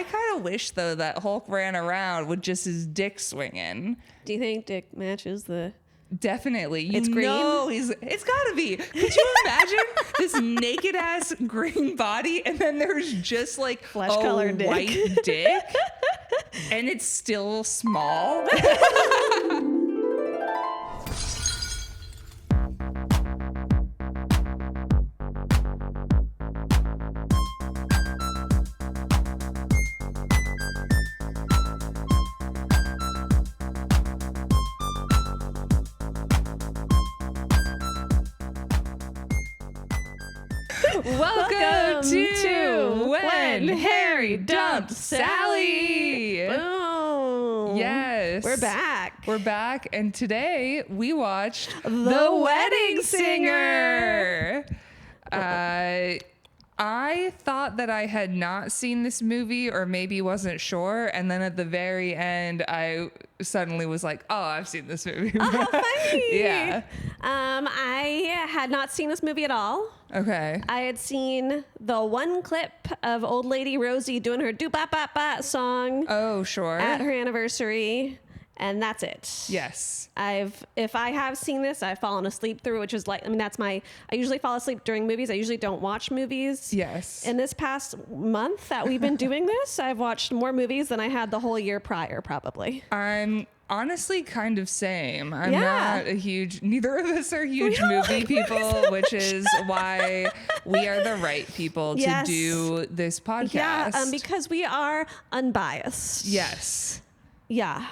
kind of wish, though, that Hulk ran around with just his dick swinging. Do you think dick matches the... Definitely. It's green? It's gotta be. Could you imagine this naked ass green body and then there's just like flesh-colored dick. White dick and it's still small? Welcome to When Harry Dumped Sally. Oh, yes. We're back. We're back, and today we watched The Wedding Singer. I thought that I had not seen this movie or maybe wasn't sure, and then at the very end I suddenly was like, oh, I've seen this movie. Oh, funny. Yeah. I had not seen this movie at all. Okay. I had seen the one clip of old lady Rosie doing her do-ba-ba-ba song Oh, sure. at her anniversary, and that's it. Yes. If I have seen this, I've fallen asleep through, which is like, I mean, I usually fall asleep during movies. I usually don't watch movies. Yes. In this past month that we've been doing this, I've watched more movies than I had the whole year prior, probably. I'm honestly kind of same. I'm Yeah. neither of us are huge movie people, which is why we are the right people to do this podcast. Yeah, because we are unbiased. Yes. Yeah.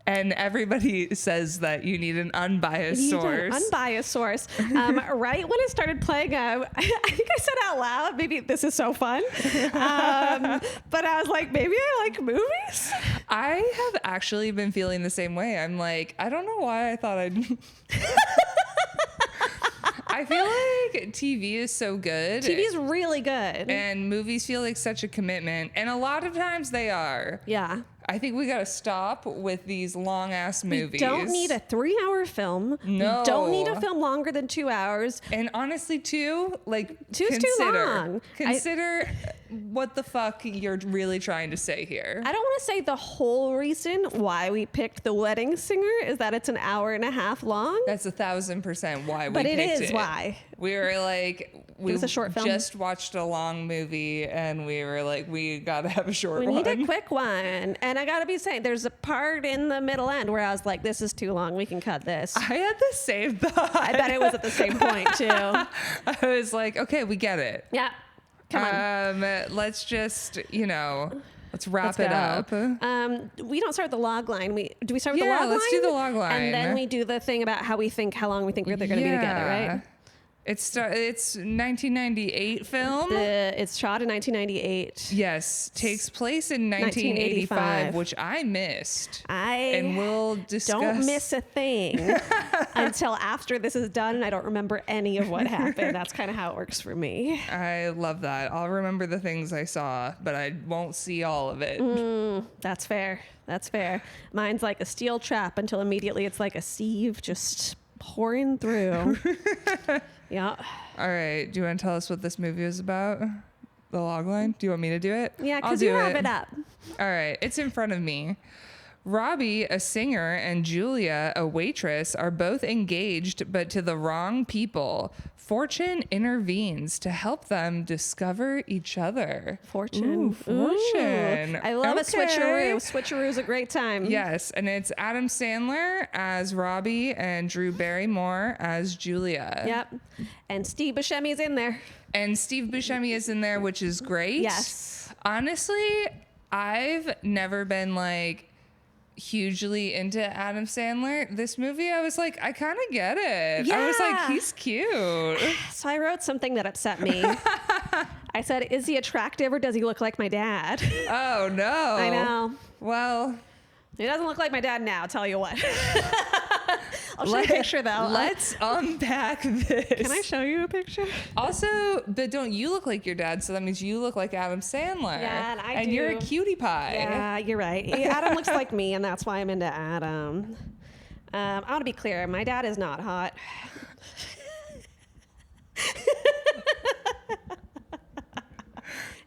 And everybody says that you need an unbiased source. Unbiased source. Right when it started playing, I think I said out loud, maybe this is so fun. But I was like, maybe I like movies. I have actually been feeling the same way. I'm like, I don't know why I thought I'd... I feel like TV is so good. TV is really good. And movies feel like such a commitment. And a lot of times they are. Yeah. I think we got to stop with these long ass movies. We don't need a 3-hour film. No. We don't need a film longer than 2 hours. And honestly, two's too long. Consider what the fuck you're really trying to say here. I don't want to say the whole reason why we picked The Wedding Singer is that it's an hour and a half long. That's 1,000% why we but picked it. But it is why. We were like, we a short film. Just watched a long movie and we were like, we got to have a short one. We need a quick one. And I got to be saying, there's a part in the middle end where I was like, this is too long. We can cut this. I had the same thought. I bet it was at the same point too. I was like, okay, we get it. Yeah. Come on. Let's just, let's wrap it up. We don't start the log line. Do we start with the log line? Yeah, let's do the log line. And then we do the thing about how long we think they're going to be together, right? It's 1998 film. It's shot in 1998. Yes, takes place in 1985, which I missed. And we'll discuss. Don't miss a thing until after this is done, and I don't remember any of what happened. That's kind of how it works for me. I love that. I'll remember the things I saw, but I won't see all of it. That's fair. That's fair. Mine's like a steel trap until immediately it's like a sieve just pouring through. Yeah. All right. Do you want to tell us what this movie is about? The logline? Do you want me to do it? Yeah, because you have it up. All right. It's in front of me. Robbie, a singer, and Julia, a waitress, are both engaged, but to the wrong people. Fortune intervenes to help them discover each other. Fortune. Fortune. Ooh. I love a switcheroo. Switcheroo's a great time. Yes, and it's Adam Sandler as Robbie and Drew Barrymore as Julia. Yep. And Steve Buscemi's in there. And Steve Buscemi is in there, which is great. Yes. Honestly, I've never been like hugely into Adam Sandler. This movie, I was like, I kind of get it. Yeah. I was like, he's cute. So I wrote something that upset me. I said, is he attractive or does he look like my dad? Oh, no. I know. Well, he doesn't look like my dad now, I'll tell you what. I'll show you a picture, though. Let's unpack this. Can I show you a picture? Also, but don't you look like your dad, so that means you look like Adam Sandler. Yeah, and I do. And you're a cutie pie. Yeah, you're right. Adam looks like me, and that's why I'm into Adam. I want to be clear. My dad is not hot.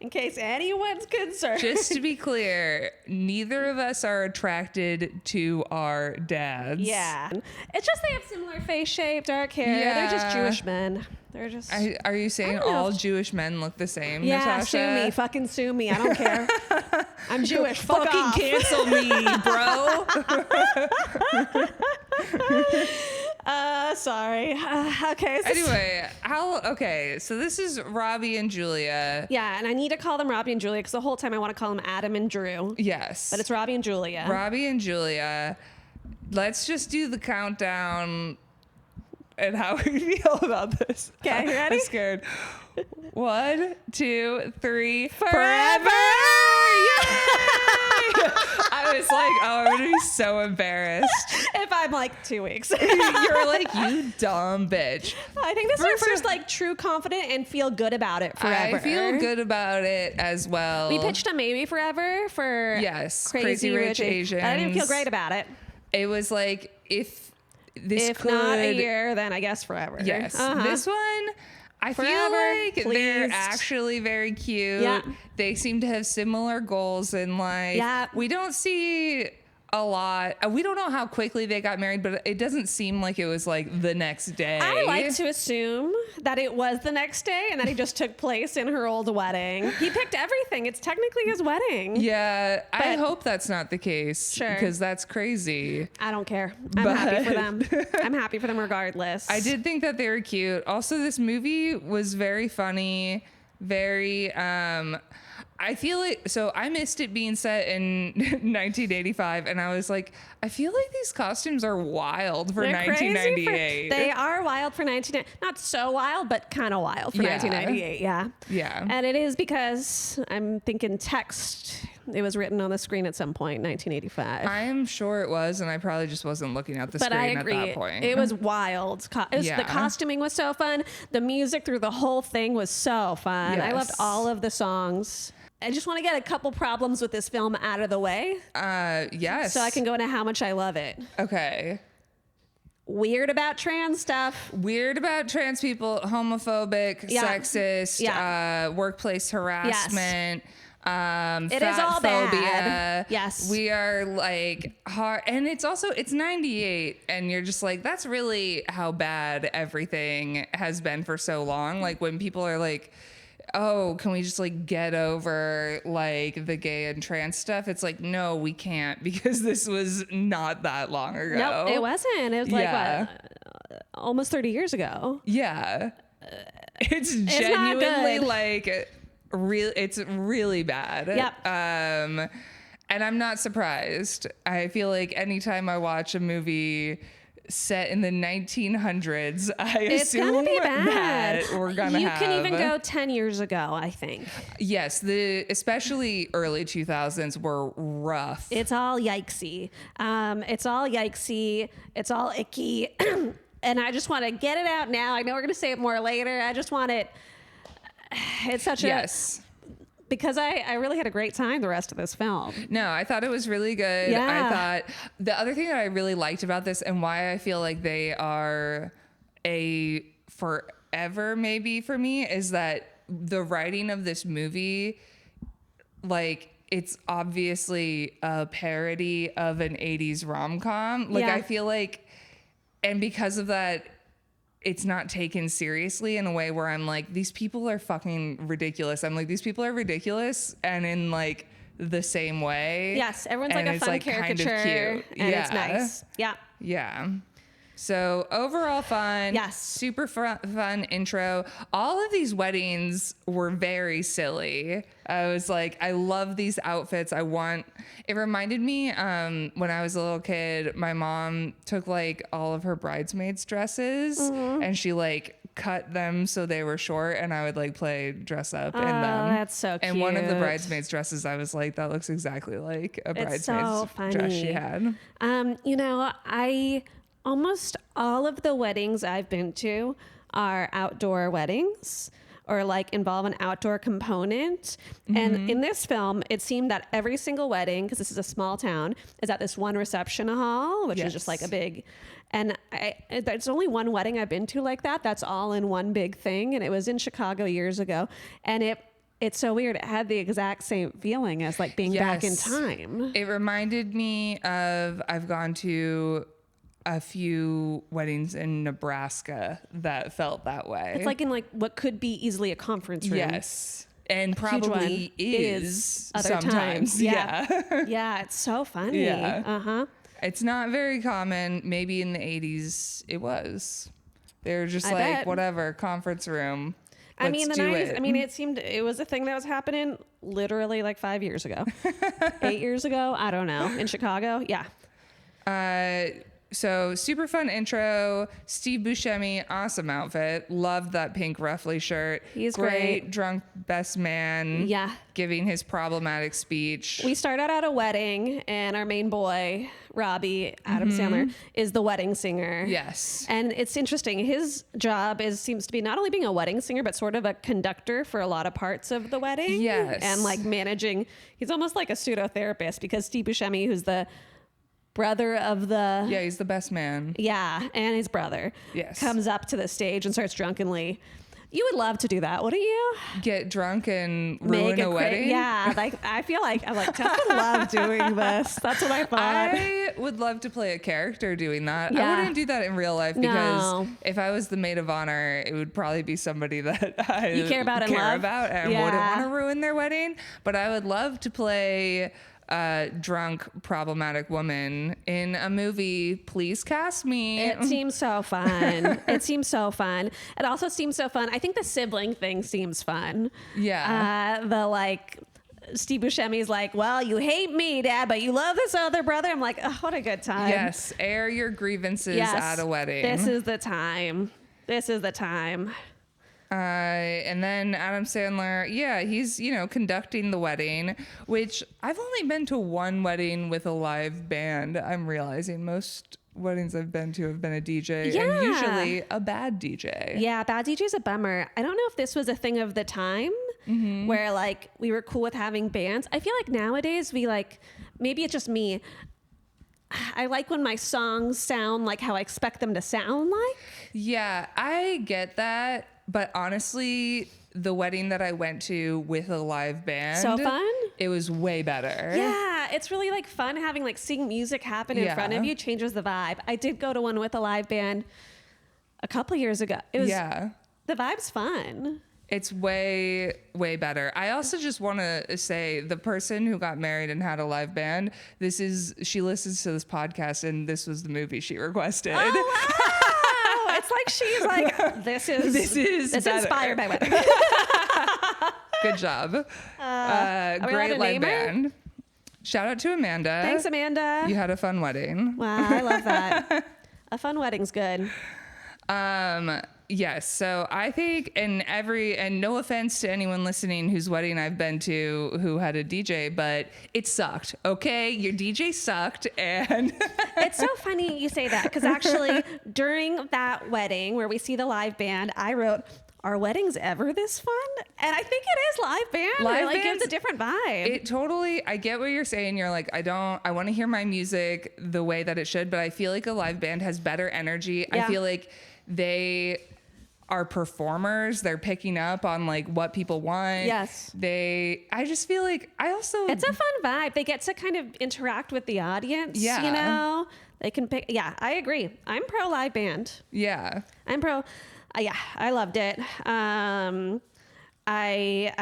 in case anyone's concerned. Just to be clear, neither of us are attracted to our dads. Yeah. It's just they have similar face shape, dark hair. Yeah. They're just Jewish men. They're just... Are you saying all Jewish men look the same, yeah, Natasha? sue me. Fucking sue me. I don't care. I'm Jewish. Fuck Fucking off. cancel me, bro. Sorry. Okay. Okay, so this is Robbie and Julia. Yeah, and I need to call them Robbie and Julia because the whole time I want to call them Adam and Drew. Yes. But it's Robbie and Julia. Robbie and Julia. Let's just do the countdown and how we feel about this. Okay, you ready? I'm scared. 1, 2, 3. Forever! I was like, oh, I'm going to be so embarrassed. If I'm like 2 weeks. You're like, you dumb bitch. I think this is our first like true confident and feel good about it forever. I feel good about it as well. We pitched a maybe forever for Crazy Rich Asians. I didn't feel great about it. It was like, if not a year, then I guess forever. Yes. This one, I Forever, feel like they're pleased. actually very cute. Yeah. They seem to have similar goals in life. Yeah. We don't see a lot. We don't know how quickly they got married, but it doesn't seem like it was like the next day. I like to assume that it was the next day and that he just took place in her old wedding. He picked everything. It's technically his wedding. Yeah, I But- hope that's not the case. Sure. Because that's crazy. I don't care. I'm happy for them. I'm happy for them regardless. I did think that they were cute. Also, this movie was very funny, very I feel like, so I missed it being set in 1985, and I was like, I feel like these costumes are wild for They're 1998. they are wild for 1998. Not so wild, but kind of wild for 1998. Yeah. Yeah. And it is because I'm thinking text. It was written on the screen at some point, 1985. I am sure it was, and I probably just wasn't looking at the But I screen agree. at that point. It was wild. Yeah. The costuming was so fun. The music through the whole thing was so fun. I loved Yes. all of the songs. I just want to get a couple problems with this film out of the way yes. so I can go into how much I love it. Okay. Weird about trans stuff. Weird about trans people, homophobic, Yeah. sexist, workplace harassment. It is all phobia. bad. Yes. We are like hard. And it's 98, and you're just like, that's really how bad everything has been for so long. Like when people are like, oh, can we just like get over like the gay and trans stuff? It's like, no, we can't, because this was not that long ago. Nope, it wasn't. It was like, Yeah. what, almost 30 years ago. Yeah. It's not genuinely good. like it's really bad. Yep. And I'm not surprised. I feel like anytime I watch a movie set in the 1900s, I It's assume gonna be bad. that we're gonna You have. can even go 10 years ago, I think. Yes, especially early 2000s were rough. It's all yikesy. It's all yikesy. It's all icky. And I just want to get it out now. I know we're going to say it more later. I just want it. It's such yes. because I really had a great time the rest of this film. No, I thought it was really good. Yeah. I thought the other thing that I really liked about this, and why I feel like they are a forever maybe for me, is that the writing of this movie, like, it's obviously a parody of an 80s rom-com. Like, Yeah. I feel like, and because of that, it's not taken seriously in a way where I'm like, these people are fucking ridiculous. I'm like, these people are ridiculous, and in like the same way. Yes, everyone's like And a it's, fun like, kind of caricature, cute. and it's Yeah. nice. Yeah. Yeah. So overall fun. Yes. Super fun intro. All of these weddings were very silly. I was like, I love these outfits. It reminded me when I was a little kid, my mom took like all of her bridesmaids' dresses and she like cut them so they were short, and I would like play dress up in them. That's so cute. And one of the bridesmaids' dresses, I was like, that looks exactly like a It's bridesmaid's so dress she funny. had. You know, almost all of the weddings I've been to are outdoor weddings or like involve an outdoor component. And in this film, it seemed that every single wedding, because this is a small town, is at this one reception hall, which is just like a big, and there's only one wedding I've been to like that. That's all in one big thing. And it was in Chicago years ago. And it's so weird. It had the exact same feeling as like being back in time. It reminded me of, I've gone to a few weddings in Nebraska that felt that way. It's like in like what could be easily a conference room. Yes. And probably is other sometimes. times. Yeah. Yeah, it's so funny. Yeah. Uh-huh. It's not very common. Maybe in the 80s it was. They were just I like, bet. whatever, conference room. I mean, the Let's do 90s, it. I mean, it was a thing that was happening literally like 5 years ago. 8 years ago? I don't know. In Chicago? Yeah. So super fun intro. Steve Buscemi, awesome outfit. Loved that pink ruffly shirt. He's great. Drunk best man. Yeah. Giving his problematic speech. We start out at a wedding, and our main boy, Robbie, Adam Sandler, is the wedding singer. Yes. And it's interesting. His job seems to be not only being a wedding singer, but sort of a conductor for a lot of parts of the wedding. Yes. And like managing. He's almost like a pseudo therapist, because Steve Buscemi, who's the brother of the Yeah, he's the best man. yeah, and his brother Yes. comes up to the stage and starts drunkenly. You would love to do that, wouldn't you? Get drunk and ruin a wedding? Yeah, like I feel like I'm like, Tess would love doing this. That's what I thought. I would love to play a character doing that. Yeah. I wouldn't do that in real life, because No. if I was the maid of honor, it would probably be somebody that I You care about and love? and Yeah. wouldn't want to ruin their wedding. But I would love to play a drunk, problematic woman in a movie. Please cast me. It seems so fun. It seems so fun. It also seems so fun. I think the sibling thing seems fun. Yeah. The like, Steve Buscemi's like, well, you hate me, Dad, but you love this other brother. I'm like, oh, what a good time. Yes, air your grievances at a wedding. This is the time. This is the time. And then Adam Sandler, yeah, he's, conducting the wedding, which I've only been to one wedding with a live band. I'm realizing most weddings I've been to have been a DJ, Yeah. and usually a bad DJ. Yeah, bad DJ's a bummer. I don't know if this was a thing of the time where like we were cool with having bands. I feel like nowadays we like, maybe it's just me, I like when my songs sound like how I expect them to sound like. Yeah, I get that. But honestly, the wedding that I went to with a live band, So fun? It was way better. Yeah, it's really like fun having like seeing music happen in front of you changes the vibe. I did go to one with a live band a couple years ago. It was the vibe's fun. It's way, way better. I also just want to say the person who got married and had a live band, she listens to this podcast, and this was the movie she requested. Oh, wow. It's like she's like, this is inspired by wedding. Good job. Are we allowed Great to live name her? band. Shout out to Amanda. Thanks, Amanda. You had a fun wedding. Wow, I love that. A fun wedding's good. Yes. So I think, and no offense to anyone listening whose wedding I've been to who had a DJ, but it sucked. Okay. Your DJ sucked. And It's so funny you say that, because actually during that wedding where we see the live band, I wrote, are weddings ever this fun? And I think it is live band. Live It like gives bands- a different vibe. it totally, I get what you're saying. You're like, I want to hear my music the way that it should, but I feel like a live band has better energy. Yeah. I feel like they are performers. They're picking up on like what people want. Yes. I just feel like It's a fun vibe. They get to kind of interact with the audience. Yeah. You know, they can pick. Yeah, I agree. I'm pro live band. yeah. I'm pro. Yeah, I loved it. I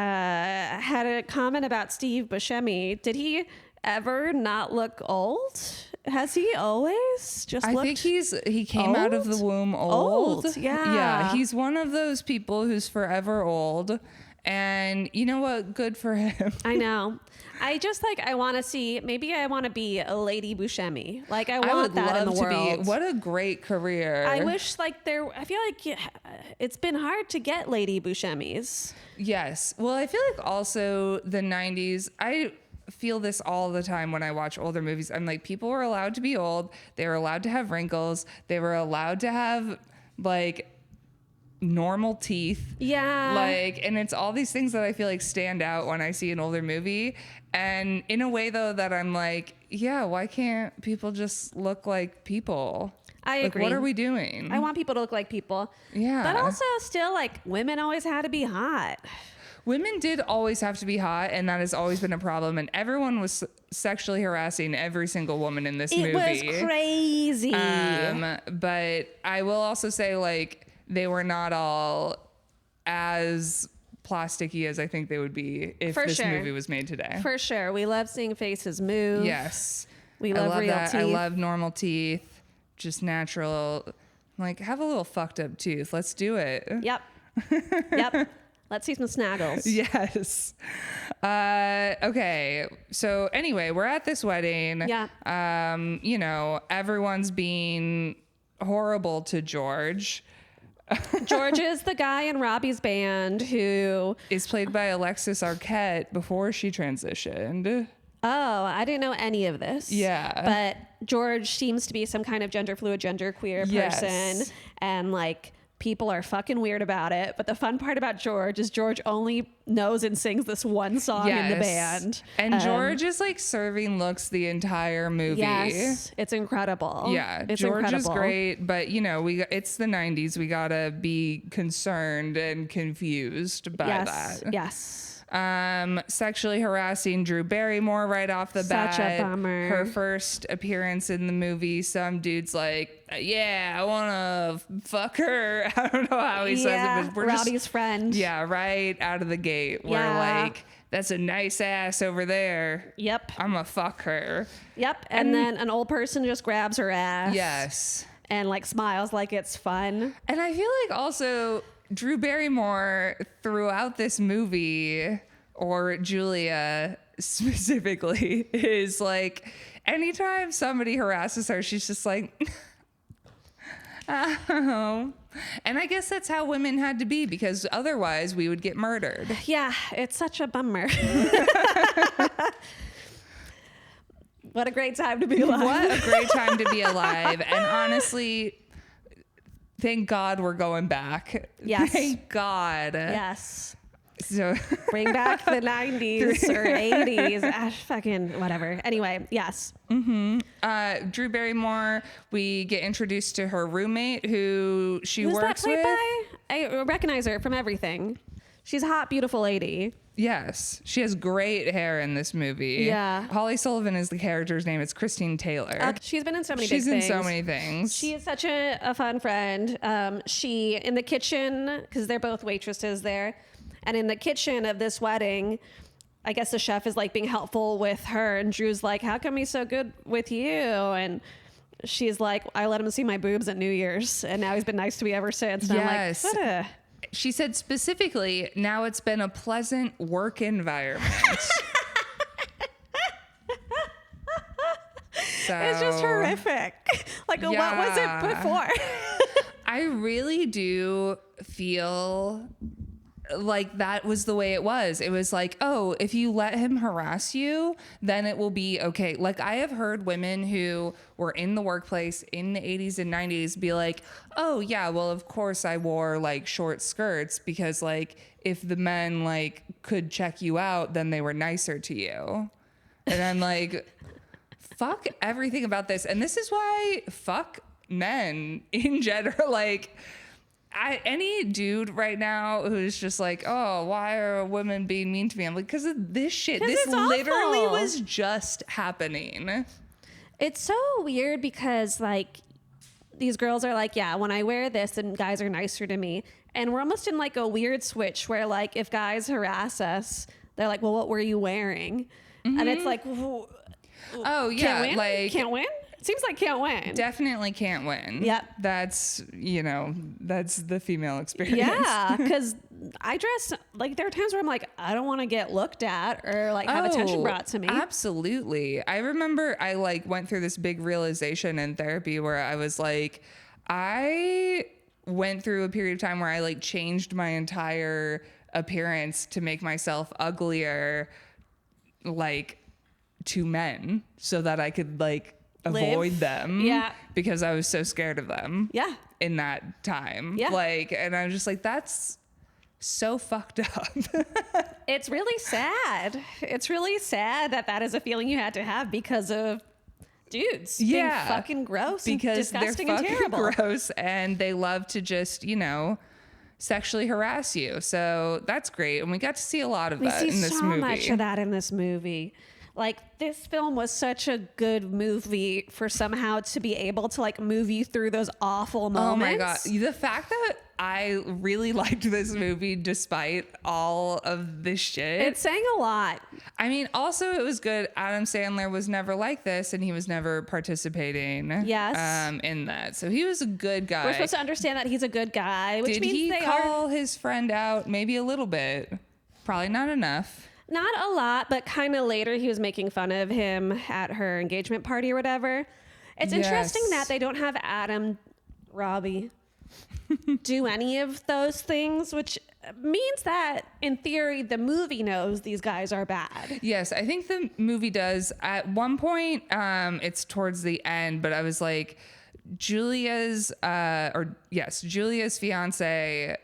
had a comment about Steve Buscemi. Did he ever not look old? Has he always just I looked think he came out of the womb old. Yeah. Yeah. He's one of those people who's forever old. And you know what? Good for him. I know. I just like, I want to see, maybe I want to be a Lady Buscemi. Like, I I want would that in love the to world. be. What a great career. I wish like I feel like it's been hard to get Lady Buscemis. Yes. Well, I feel like also the 90s, I feel this all the time when I watch older movies. I'm like, people were allowed to be old. They were allowed to have wrinkles. They were allowed to have like normal teeth. Yeah. Like, and it's all these things that I feel like stand out when I see an older movie. And in a way though, that I'm like, yeah, why can't people just look like people? I Like, agree. what are we doing? I want people to look like people. Yeah. But also still like women always had to be hot. women did always have to be hot, and that has always been a problem. And everyone was sexually harassing every single woman in this movie. It was crazy. But I will also say, like, they were not all as plasticky as I think they would be if this movie was made today. For sure. We love seeing faces move. Yes. We love real that. teeth. I love normal teeth, just natural. Like, have a little fucked up tooth. Let's do it. Yep. Yep. Let's see some snaggles. Yes. Okay. So anyway, we're at this wedding. Yeah. You know, everyone's being horrible to George. George is the guy in Robbie's band who is played by Alexis Arquette before she transitioned. Oh, I didn't know any of this. Yeah. But George seems to be some kind of gender fluid, gender queer person. Yes. And like people are fucking weird about it. But the fun part about George is George only knows and sings this one song in the band. And George is like serving looks the entire movie. Yes. It's incredible. Yeah. It's George incredible. is great. But, you know, it's the 90s. We got to be concerned and confused by that. Yes. Sexually harassing Drew Barrymore right off the bat. Such a bummer. Her first appearance in the movie, some dude's like, yeah, I want to fuck her. I don't know how he says it, but we're Robbie's friend. Yeah, right out of the gate. We're like, that's a nice ass over there. Yep. I'm gonna fuck her. Yep. And then an old person just grabs her ass. Yes. And like smiles like it's fun. And I feel like also Drew Barrymore throughout this movie, or Julia specifically, is like, anytime somebody harasses her, she's just like, oh. And I guess that's how women had to be, because otherwise we would get murdered. Yeah, it's such a bummer. What a great time to be alive. What a great time to be alive. And honestly, thank God we're going back. Yes. Thank God. Yes. So bring back the 90s or 80s. Fucking whatever. Anyway, yes. Drew Barrymore, we get introduced to her roommate who she Who's works that played with. by? I recognize her from everything. She's a hot, beautiful lady. Yes. She has great hair in this movie. Yeah. Holly Sullivan is the character's name. It's Christine Taylor. She's been in so many She's big in things. so many things. She is such a fun friend. She, in the kitchen, because they're both waitresses there, and in the kitchen of this wedding, I guess the chef is like being helpful with her, and Drew's like, how come he's so good with you? And she's like, I let him see my boobs at New Year's, and now he's been nice to me ever since. And Yes. I'm like, what a... She said specifically, now it's been a pleasant work environment. So, It's just horrific. Like, what was it before? I really do feel like that was the way it was. It was like, oh, if you let him harass you, then it will be okay. Like, I have heard women who were in the workplace in the 80s and 90s be like, oh yeah, well, of course I wore like short skirts because like if the men like could check you out, then they were nicer to you. And I'm like, fuck everything about this. And this is why fuck men in general. Like, any dude right now who's just like, oh, why are women being mean to me? I'm like, because of this shit. This literally was just happening. It's so weird because like these girls are like, yeah, when I wear this, then guys are nicer to me. And we're almost in like a weird switch where like if guys harass us, they're like, well, what were you wearing? And it's like, oh yeah, can't win? like can't win? It seems like can't win. Definitely can't win. Yep. That's, you know, that's the female experience. Yeah, because I dress like there are times where I'm like, I don't want to get looked at or like have attention brought to me. Absolutely. I remember I like went through this big realization in therapy where I was like, I went through a period of time where I like changed my entire appearance to make myself uglier, like to men, so that I could like avoid them. Yeah. Because I was so scared of them. Yeah. In that time. Yeah. Like, and I was just like, that's so fucked up. It's really sad. It's really sad that that is a feeling you had to have because of dudes being fucking gross because and disgusting they're and fucking terrible. gross, and they love to just, you know, sexually harass you. So that's great. And we got to see a lot of that in this so movie. much of that in this movie. Like, this film was such a good movie for somehow to be able to, like, move you through those awful moments. Oh my God. The fact that I really liked this movie despite all of this shit. It's saying a lot. I mean, also it was good. Adam Sandler was never like this, and he was never participating in that. So he was a good guy. We're supposed to understand that he's a good guy, which Did means he they call his friend out? Maybe a little bit. Probably not enough. Not a lot, but kind of later he was making fun of him at her engagement party or whatever. It's interesting that they don't have Robbie do any of those things, which means that in theory the movie knows these guys are bad. Yes, I think the movie does. At one point, it's towards the end, but I was like, Julia's fiance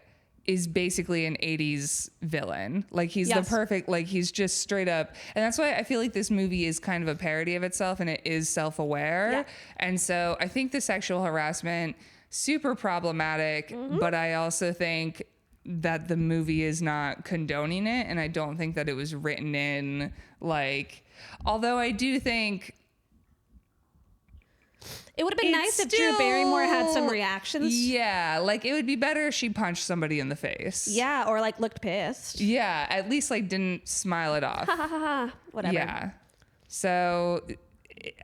is basically an 80s villain. Like, he's the perfect, like, he's just straight up. And that's why I feel like this movie is kind of a parody of itself, and it is self-aware. Yeah. And so I think the sexual harassment, super problematic, but I also think that the movie is not condoning it. And I don't think that it was written in, like, although I do think it would have been nice if Drew Barrymore had some reactions. Yeah, like, it would be better if she punched somebody in the face. Yeah, or like looked pissed. Yeah, at least like didn't smile it off. Ha ha ha ha. Whatever. Yeah. So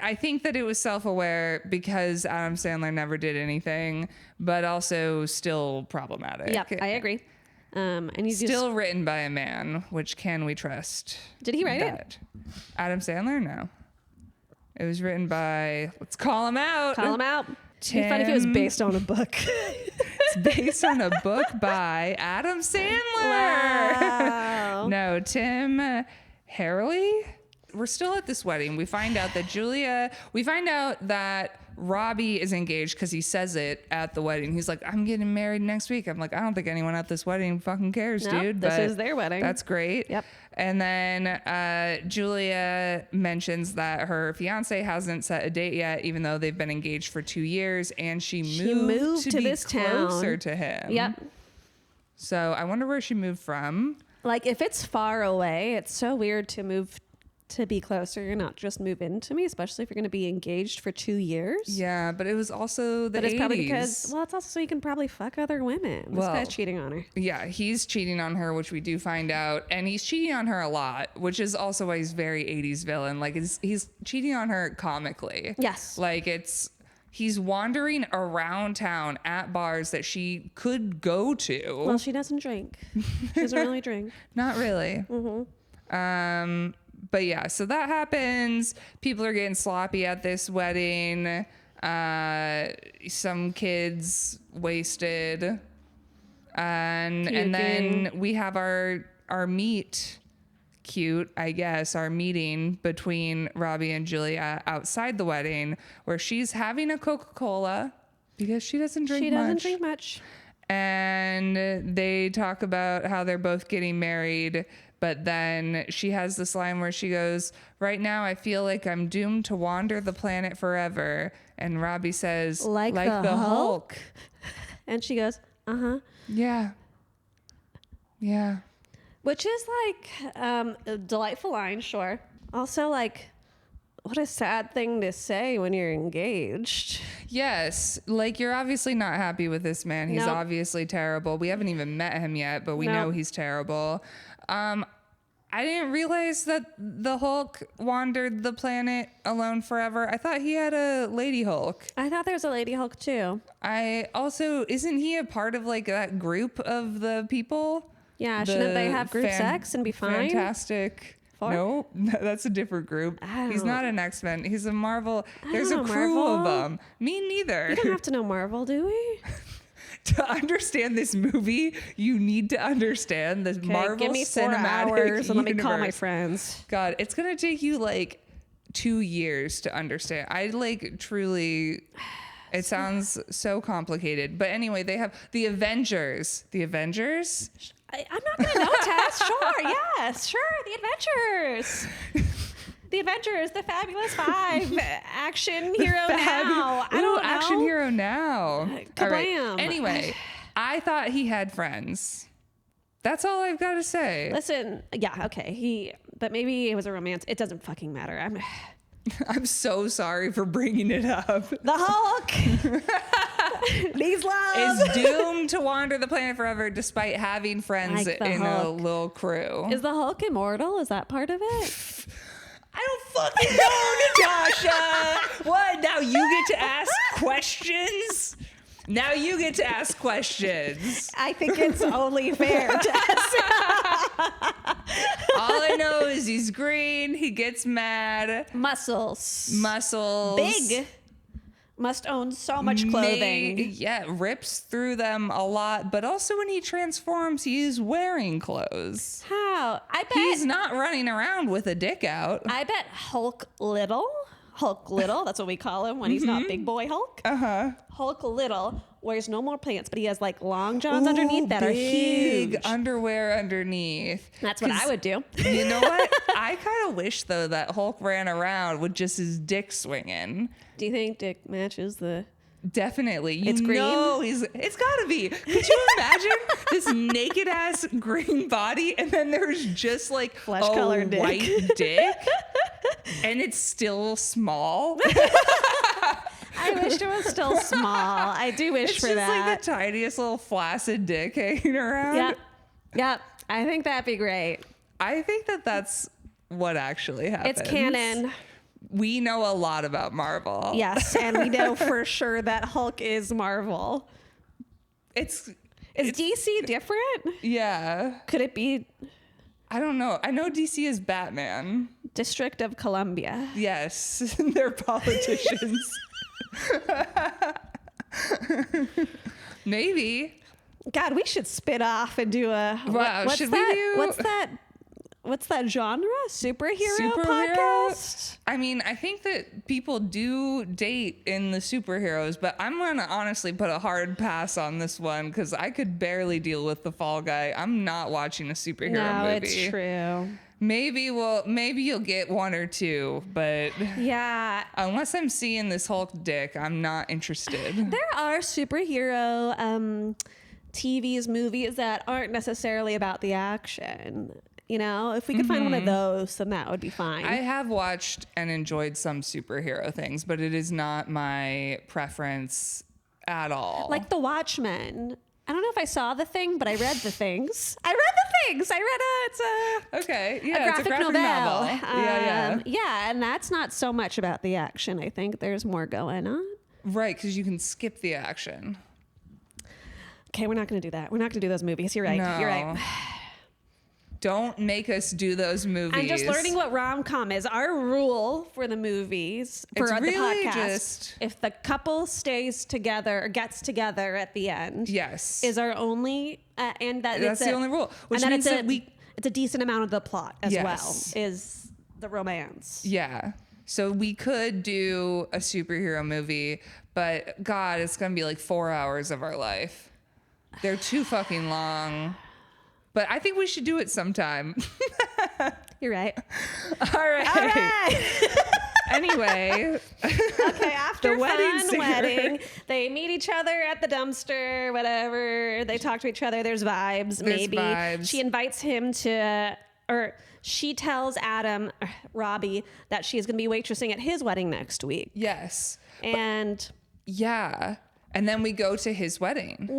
I think that it was self-aware because Adam Sandler never did anything, but also still problematic. Yep, I agree. And he's still written by a man, which can we trust? Did he write it? Adam Sandler? No. It was written by, let's call him out. Call him out. It'd be funny if it was based on a book. It's based on a book by Adam Sandler. Wow. No, Tim Harley. We're still at this wedding. We find out that Robbie is engaged because he says it at the wedding. He's like, I'm getting married next week. I'm like, I don't think anyone at this wedding fucking cares, dude. This is their wedding. That's great. Yep. And then Julia mentions that her fiance hasn't set a date yet, even though they've been engaged for 2 years, and she moved to be this closer town. to him. Yep. So I wonder where she moved from. Like, if it's far away, it's so weird to move to be closer, not just move into me, especially if you're going to be engaged for 2 years. Yeah, but it was also the 80s. But it's probably because, well, it's also so you can probably fuck other women. This guy's cheating on her. Yeah, he's cheating on her, which we do find out. And he's cheating on her a lot, which is also why he's very 80s villain. Like, he's cheating on her comically. Yes. Like, he's wandering around town at bars that she could go to. Well, she doesn't drink. She doesn't really drink. Not really. But yeah, so that happens. People are getting sloppy at this wedding. Some kids wasted. And then we have our meet cute, I guess, our meeting between Robbie and Julia outside the wedding, where she's having a Coca-Cola because she doesn't drink much. She doesn't drink much. And they talk about how they're both getting married. But then she has this line where she goes, right now I feel like I'm doomed to wander the planet forever. And Robbie says, like the Hulk. And she goes, uh-huh. Yeah. Yeah. Which is like a delightful line, sure. Also, like, what a sad thing to say when you're engaged. Yes. Like, you're obviously not happy with this man. He's obviously terrible. We haven't even met him yet, but we know he's terrible. I didn't realize that the Hulk wandered the planet alone forever. I thought he had a Lady Hulk. I thought there was a Lady Hulk too. Isn't he a part of like that group of the people? Yeah, shouldn't they have group sex and be fine? Fantastic. No, that's a different group. He's not an X-Men. He's a Marvel. There's a crew of them. Me neither. You don't have to know Marvel, do we? To understand this movie, you need to understand the Marvel give me 4 Cinematic hours and let me call Universe. my friends. God, it's gonna take you like 2 years to understand. I like truly. It sounds so complicated, but anyway, they have the Avengers. The Avengers. I'm not gonna know, Tess. Sure, yes, sure. The Avengers. The Avengers, the Fabulous Five, Action Hero Now. I don't know. Action Hero Now. Kablam. All right. Anyway, I thought he had friends. That's all I've got to say. Listen, yeah, okay. But maybe it was a romance. It doesn't fucking matter. I'm so sorry for bringing it up. The Hulk needs love. Is doomed to wander the planet forever despite having friends Like the in Hulk. a little crew. Is the Hulk immortal? Is that part of it? I don't fucking know, Natasha. What? Now you get to ask questions? Now you get to ask questions. I think it's only fair to ask. All I know is he's green. He gets mad. Muscles. Muscles. Big. Must own so much clothing. Yeah, rips through them a lot. But also when he transforms, he's wearing clothes. How? I bet. He's not running around with a dick out. I bet Hulk Little, that's what we call him when he's not Big Boy Hulk. Hulk Little wears no more pants, but he has like long johns underneath that are huge. Underwear underneath. That's what I would do. You know what? I kind of wish though that Hulk ran around with just his dick swinging. Do you think Dick matches the... Definitely. It's green? It's gotta be. Could you imagine this naked ass green body and then there's just like Flesh-colored a dick. white dick and it's still small? I wish it was still small. I do wish It's for just that. like the tiniest little flaccid dick hanging around. Yep. I think that'd be great. I think that that's what actually happens. It's canon. We know a lot about Marvel. Yes, and we know for sure that Hulk is Marvel. Is DC different? Yeah. Could it be I don't know. I know DC is Batman. District of Columbia? Yes. They're politicians. Maybe. God, we should spit off and do a... Wow, what's should that? we do... What's that genre? Superhero Superhero? podcast? I mean, I think that people do date in the superheroes, but I'm going to honestly put a hard pass on this one because I could barely deal with the Fall Guy. I'm not watching a superhero movie. It's true. Maybe you'll get one or two, but Yeah. unless I'm seeing this Hulk dick, I'm not interested. There are superhero TVs, movies that aren't necessarily about the action. You know, if we could find one of those, then that would be fine. I have watched and enjoyed some superhero things, but it is not my preference at all. Like The Watchmen. I don't know if I saw The Thing, but I read The Things. I read it's okay, a yeah, it's a graphic novel. Yeah. Yeah, and that's not so much about the action. I think there's more going on. Right, because you can skip the action. Okay, we're not going to do that. We're not going to do those movies. You're right. No. You're right. Don't make us do those movies. I'm just learning what rom-com is. Our rule for the movies, for It's the really podcast, just- if the couple stays together or gets together at the end, Yes. is our only, and that That's it's the only rule. Which and means that that we... it's a decent amount of the plot as Yes. well, is the romance. Yeah. So we could do a superhero movie, but God, it's going to be like 4 hours of our life. They're too fucking long. But I think we should do it sometime. You're right. All right. Anyway. Okay, after The wedding fun singer. wedding, they meet each other at the dumpster, whatever. They talk to each other. There's vibes, There's maybe. vibes. She invites him to, or she tells Robbie, that she's going to be waitressing at his wedding next week. Yes. And Yeah. And then we go to his wedding.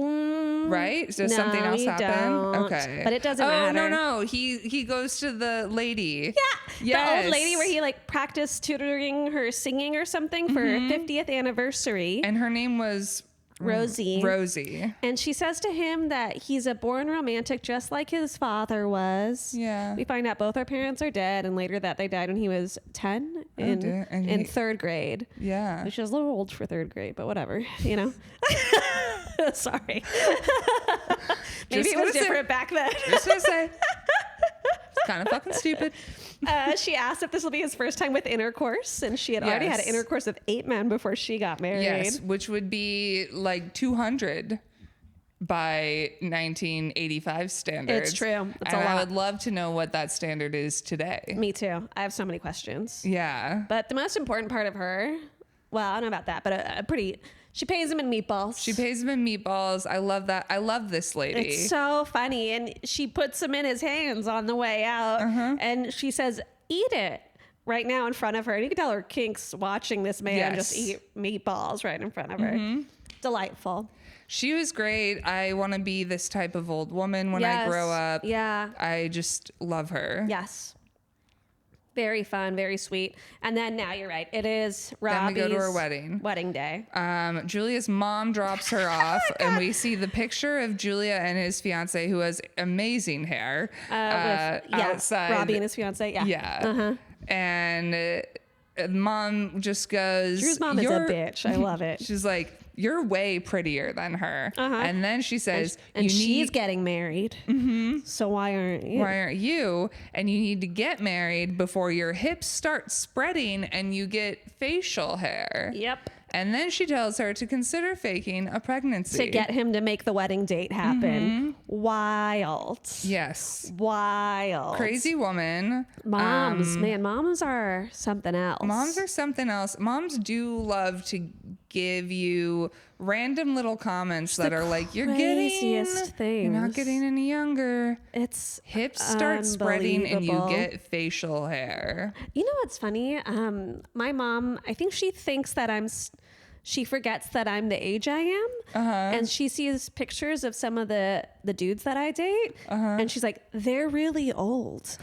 Right? Does something else we happen? don't. Okay. But it doesn't matter. matter. No. He goes to the lady. yeah, Yes. the old lady where he like practiced tutoring her singing or something for her 50th anniversary. And her name was Rosie. Rosie. And she says to him that he's a born romantic just like his father was. Yeah. We find out both our parents are dead, and later that they died when he was 10 dear. And in he- third grade. Yeah. Which is a little old for third grade, but whatever, you know? Sorry. Maybe Just it was gonna say- different back then. Just gonna say. It's kind of fucking stupid. She asked if this will be his first time with intercourse, and she had already had Yes. intercourse with 8 men before she got married. Yes, which would be like 200 by 1985 standards. It's true. It's and a I lot. would love to know what that standard is today. Me too. I have so many questions. Yeah. But the most important part of her well, I don't know about that, but a pretty, she pays him in meatballs. She pays him in meatballs. I love that. I love this lady. It's so funny. And she puts them in his hands on the way out. And she says, eat it right now in front of her. And you can tell her kinks watching this man just eat meatballs right in front of her. Delightful. She was great. I want to be this type of old woman when I grow up. Yeah. I just love her. Yes. Very fun, very sweet. And then now you're right. It is Robbie's Then we go to her wedding day. Julia's mom drops her off, and we see the picture of Julia and his fiance, who has amazing hair, outside. Robbie and his fiance. Yeah. Yeah. And mom just goes, Drew's mom is a bitch. I love it. She's like, you're way prettier than her. And then she says, and she's getting married. So why aren't you? Why aren't you? And you need to get married before your hips start spreading and you get facial hair. Yep. And then she tells her to consider faking a pregnancy. To get him to make the wedding date happen. Wild. Yes. Wild. Crazy woman. Moms, man, moms are something else. Moms are something else. Moms do love to give you random little comments that are like, you're not getting any younger. It's hips start spreading and you get facial hair. You know what's funny? My mom, I think she thinks that she forgets that I'm the age I am. And she sees pictures of some of the dudes that I date. And she's like, they're really old.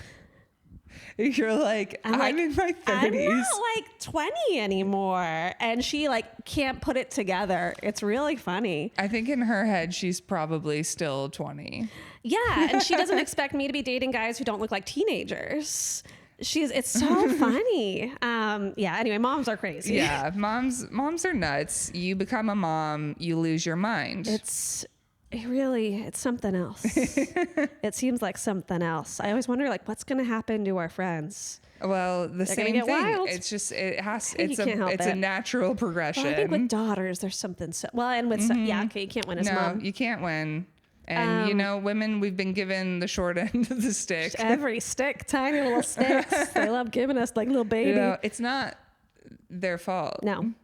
You're like, I'm in my 30s. I'm not like 20 anymore. And she like can't put it together. It's really funny. I think in her head, she's probably still 20. Yeah. And she doesn't expect me to be dating guys who don't look like teenagers. It's so funny. Anyway, moms are crazy. Yeah. Moms are nuts. You become a mom, you lose your mind. It's something else. It seems like something else. I always wonder, like, what's going to happen to our friends? Well, the same thing. Wild. It's just, it's a natural progression. Well, I think with daughters, there's something. And with, you can't win as mom. No, you can't win. And, women, we've been given the short end of the stick. Every stick, tiny little sticks. They love giving us like little baby. It's not their fault. No.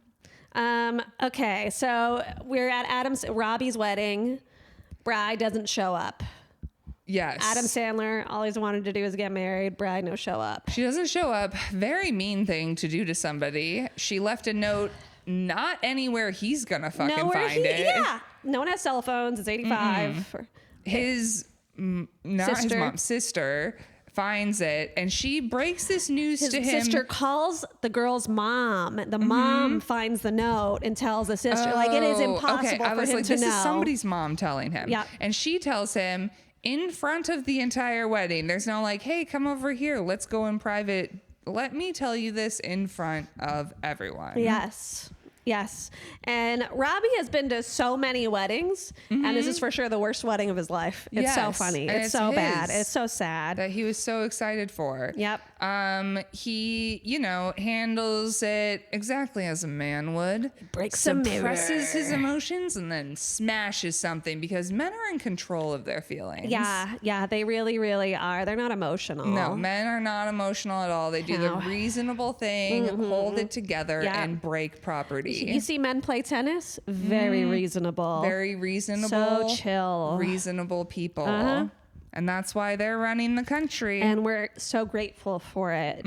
Okay, so we're at Robbie's wedding. Bride doesn't show up. Yes. Adam Sandler, all he's wanted to do is get married. Bride, no show up. She doesn't show up. Very mean thing to do to somebody. She left a note not anywhere he's gonna fucking find it. Yeah. No one has cell phones. It's 85. His mom's sister finds it, and she breaks this news to him. His sister calls the girl's mom. The mom finds the note and tells the sister, like, it is impossible for him to know. This is somebody's mom telling him. Yeah. And she tells him in front of the entire wedding. There's no like, hey, come over here. Let's go in private. Let me tell you this in front of everyone. Yes. Yes. And Robbie has been to so many weddings, and this is for sure the worst wedding of his life. It's so funny. It's so bad. It's so sad. That he was so excited for. Yep. He, handles it exactly as a man would. Breaks some mirror. Suppresses his emotions and then smashes something because men are in control of their feelings. Yeah, they really, really are. They're not emotional. No, men are not emotional at all. They do the reasonable thing, hold it together, and break property. You see men play tennis? Very reasonable. Very reasonable. So chill. Reasonable people. And that's why they're running the country. And we're so grateful for it.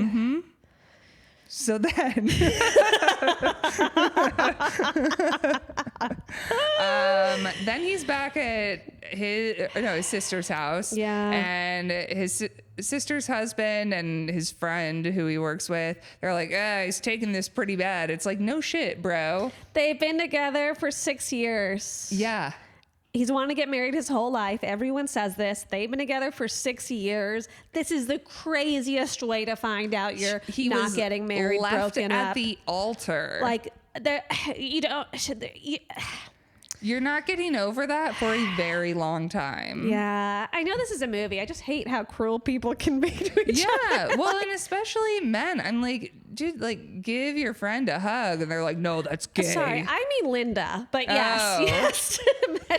So then, then he's back at his sister's house. Yeah. And his sister's husband and his friend who he works with, they're like, he's taking this pretty bad. It's like, no shit, bro. They've been together for 6 years. Yeah. He's wanted to get married his whole life. Everyone says this. They've been together for 6 years. This is the craziest way to find out you're not getting married, broken up. At the altar. Like, you're not getting over that for a very long time. Yeah. I know this is a movie. I just hate how cruel people can be to each other. Yeah. Well, and especially men. I'm like, dude, like, give your friend a hug. And they're like, no, that's gay. Sorry. I mean Linda. But yes.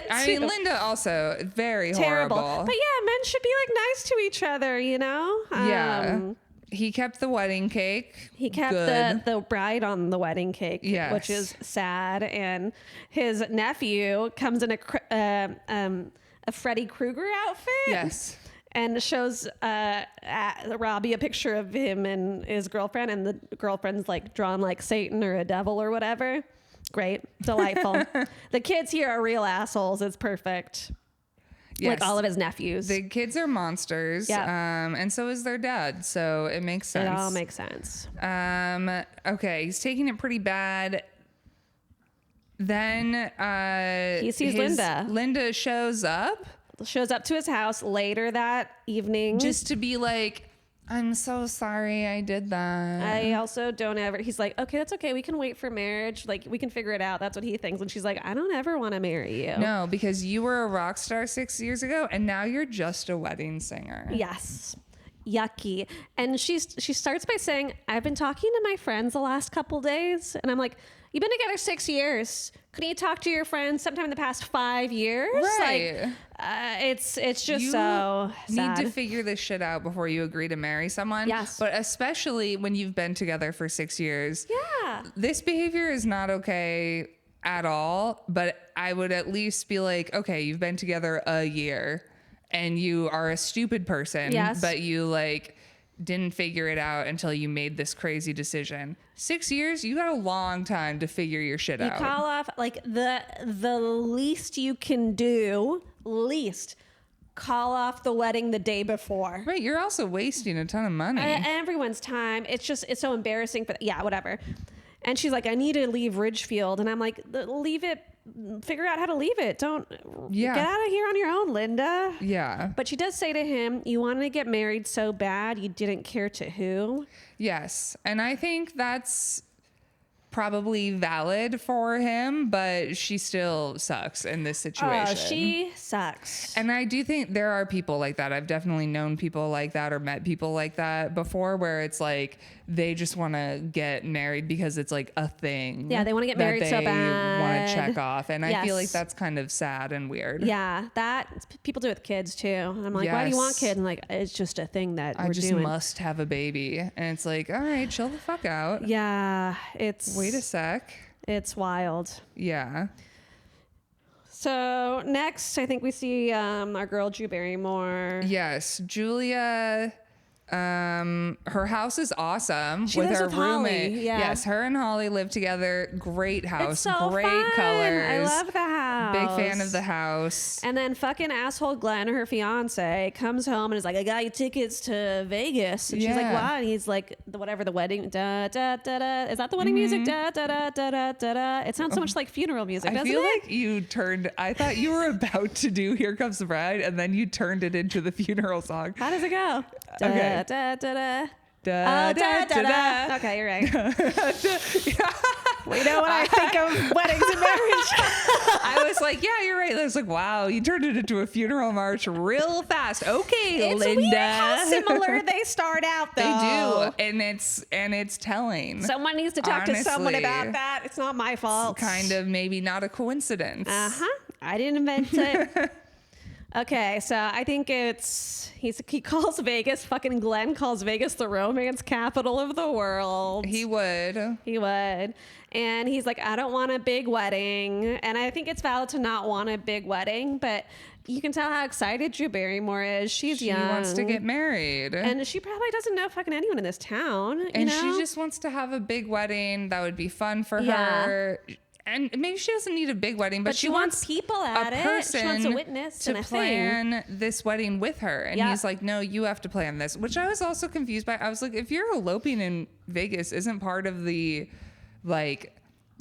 I mean, Linda also very terrible. horrible. But yeah, men should be like nice to each other, Yeah. He kept the wedding cake. He kept the bride on the wedding cake, Yes. which is sad. And his nephew comes in a Freddy Krueger outfit. Yes. And shows Robbie a picture of him and his girlfriend, and the girlfriend's like drawn like Satan or a devil or whatever. Great. Delightful. The kids here are real assholes. It's perfect. Yes. Like all of his nephews. The kids are monsters. Yeah. And so is their dad. So it makes sense. It all makes sense. Okay. He's taking it pretty bad. Then He sees Linda. Linda shows up To his house later that evening. just to be like, I'm so sorry I did that. I also don't ever. He's like, okay, that's okay. We can wait for marriage. Like, we can figure it out. That's what he thinks. And she's like, I don't ever want to marry you. No, because you were a rock star 6 years ago, and now you're just a wedding singer. Yes. Yucky. And she starts by saying, I've been talking to my friends the last couple days. And I'm like, you've been together 6 years. Couldn't you talk to your friends sometime in the past 5 years? Right. Like, it's just You so sad. need to figure this shit out before you agree to marry someone. Yes. But especially when you've been together for 6 years. Yeah. This behavior is not okay at all. But I would at least be like, okay, you've been together a year and you are a stupid person. Yes. But you like didn't figure it out until you made this crazy decision. 6 years, you got a long time to figure your shit out. You call off like the least you can do. Call off the wedding the day before. Right, you're also wasting a ton of money. Everyone's time. It's so embarrassing for whatever. And she's like, I need to leave Ridgefield, and I'm like, leave it. Figure out how to leave it. Don't get out of here on your own, Linda. Yeah. But she does say to him, you wanted to get married so bad you didn't care to who. Yes. And I think that's probably valid for him, but she still sucks in this situation. Oh, she sucks. And I do think there are people like that. I've definitely known people like that or met people like that before, where it's like they just want to get married because it's like a thing. Yeah, they want to get married so bad. They want to check off. And I feel like Yes. that's kind of sad and weird. Yeah, that people do with kids too. And I'm like, why do you want Yes. kids? And like, it's just a thing that I we're just doing. must have a baby. And it's like, all right, chill the fuck out. Yeah, it's Wait a sec. It's wild. Yeah. So next, I think we see our girl Drew Barrymore. Yes, Julia. Her house is awesome She with lives her with Holly, roommate. yeah. Yes, her and Holly live together. Great house, It's so great fun. colors. I love the house. Big fan of the house. And then fucking asshole Glenn, her fiance, comes home and is like, I got you tickets to Vegas. And she's like, Yeah. what? And he's like, whatever, the wedding, da, da, da, da. Is that the wedding music? Da, da, da, da, da, da, da. It sounds so much like funeral music, I doesn't feel it? like you turned. I thought you were about to do "Here Comes the Bride," and then you turned it into the funeral song. How does it go? Da, Okay. da, da, da. Da, Oh, da, da, da. Okay, you're right. We know when I think of weddings and marriage. I was like, yeah, you're right. I was like, wow, you turned it into a funeral march real fast. Okay, It's Linda. weird how similar they start out, They though. do, and it's telling. Someone needs to talk to someone Honestly. about that. It's not my fault. Kind of maybe not a coincidence. I didn't invent it. Okay, so I think he calls Vegas, fucking Glenn calls Vegas the romance capital of the world. He would. He would. And he's like, I don't want a big wedding. And I think it's valid to not want a big wedding, but you can tell how excited Drew Barrymore is. She's young. She wants to get married. And she probably doesn't know fucking anyone in this town. And you know? she just wants to have a big wedding that would be fun for Yeah. her. And maybe she doesn't need a big wedding, but she wants people at a it. person She wants a witness to and a thing. plan this wedding with her. And Yeah. he's like, no, you have to plan this, which I was also confused by. I was like, if you're eloping in Vegas, isn't part of the like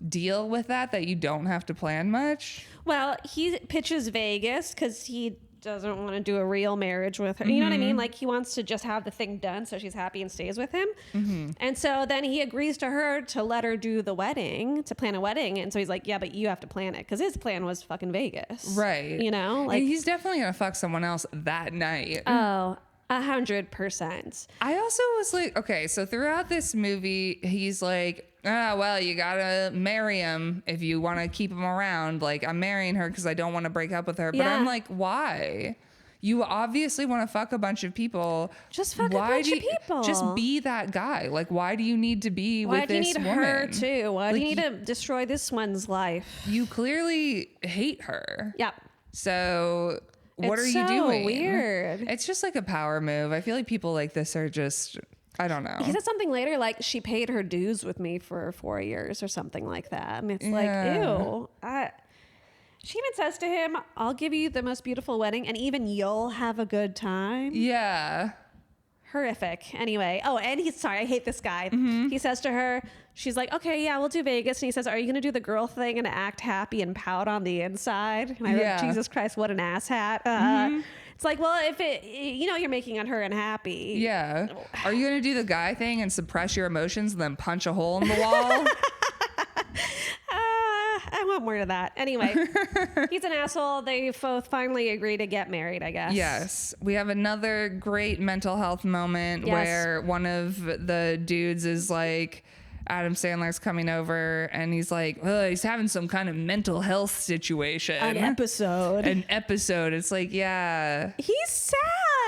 deal with that you don't have to plan much? Well, he pitches Vegas because he doesn't want to do a real marriage with her. You know what I mean? Like he wants to just have the thing done so she's happy and stays with him. And so then he agrees to her to let her do the wedding, to plan a wedding. And so he's like, yeah, but you have to plan it because his plan was fucking Vegas. Right. You know, Like like, he's definitely gonna fuck someone else that night. oh, 100%. I also was like, okay, so throughout this movie, he's like, well, you gotta marry him if you want to keep him around. Like, I'm marrying her because I don't want to break up with her. But Yeah. I'm like, why? You obviously want to fuck a bunch of people. Just fuck a bunch of people. Just be that guy. Like, why do you need to be with this woman? Why do you need her too? Why do you need to destroy this one's life? You clearly hate her. Yep. So what are you so doing? Weird. It's just like a power move. I feel like people like this are just, I don't know. He said something later like she paid her dues with me for 4 years or something like that. And it's like, ew. She even says to him, I'll give you the most beautiful wedding and even you'll have a good time. Yeah. Horrific. Anyway. Oh, and he's sorry. I hate this guy. He says to her, she's like, okay, yeah, we'll do Vegas. And he says, are you going to do the girl thing and act happy and pout on the inside? And I wrote, Jesus Christ, what an asshat. It's like, well, if it, you're making on her unhappy. Yeah. Are you going to do the guy thing and suppress your emotions and then punch a hole in the wall? I want more of that. Anyway, he's an asshole. They both finally agree to get married, I guess. Yes. We have another great mental health moment where one of the dudes is like, Adam Sandler's coming over and he's like, he's having some kind of mental health situation. An episode. It's like, yeah. He's sad.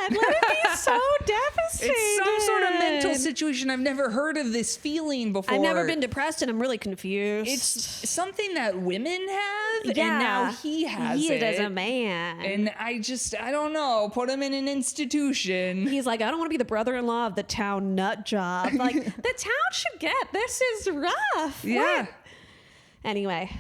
Let him be so devastated. It's some sort of mental situation. I've never heard of this feeling before. I've never been depressed and I'm really confused. It's something that women have and now he has it. As a man. And I don't know, put him in an institution. He's like, I don't want to be the brother-in-law of the town nut job. Like, the town should get, this is rough. Yeah. What? Anyway.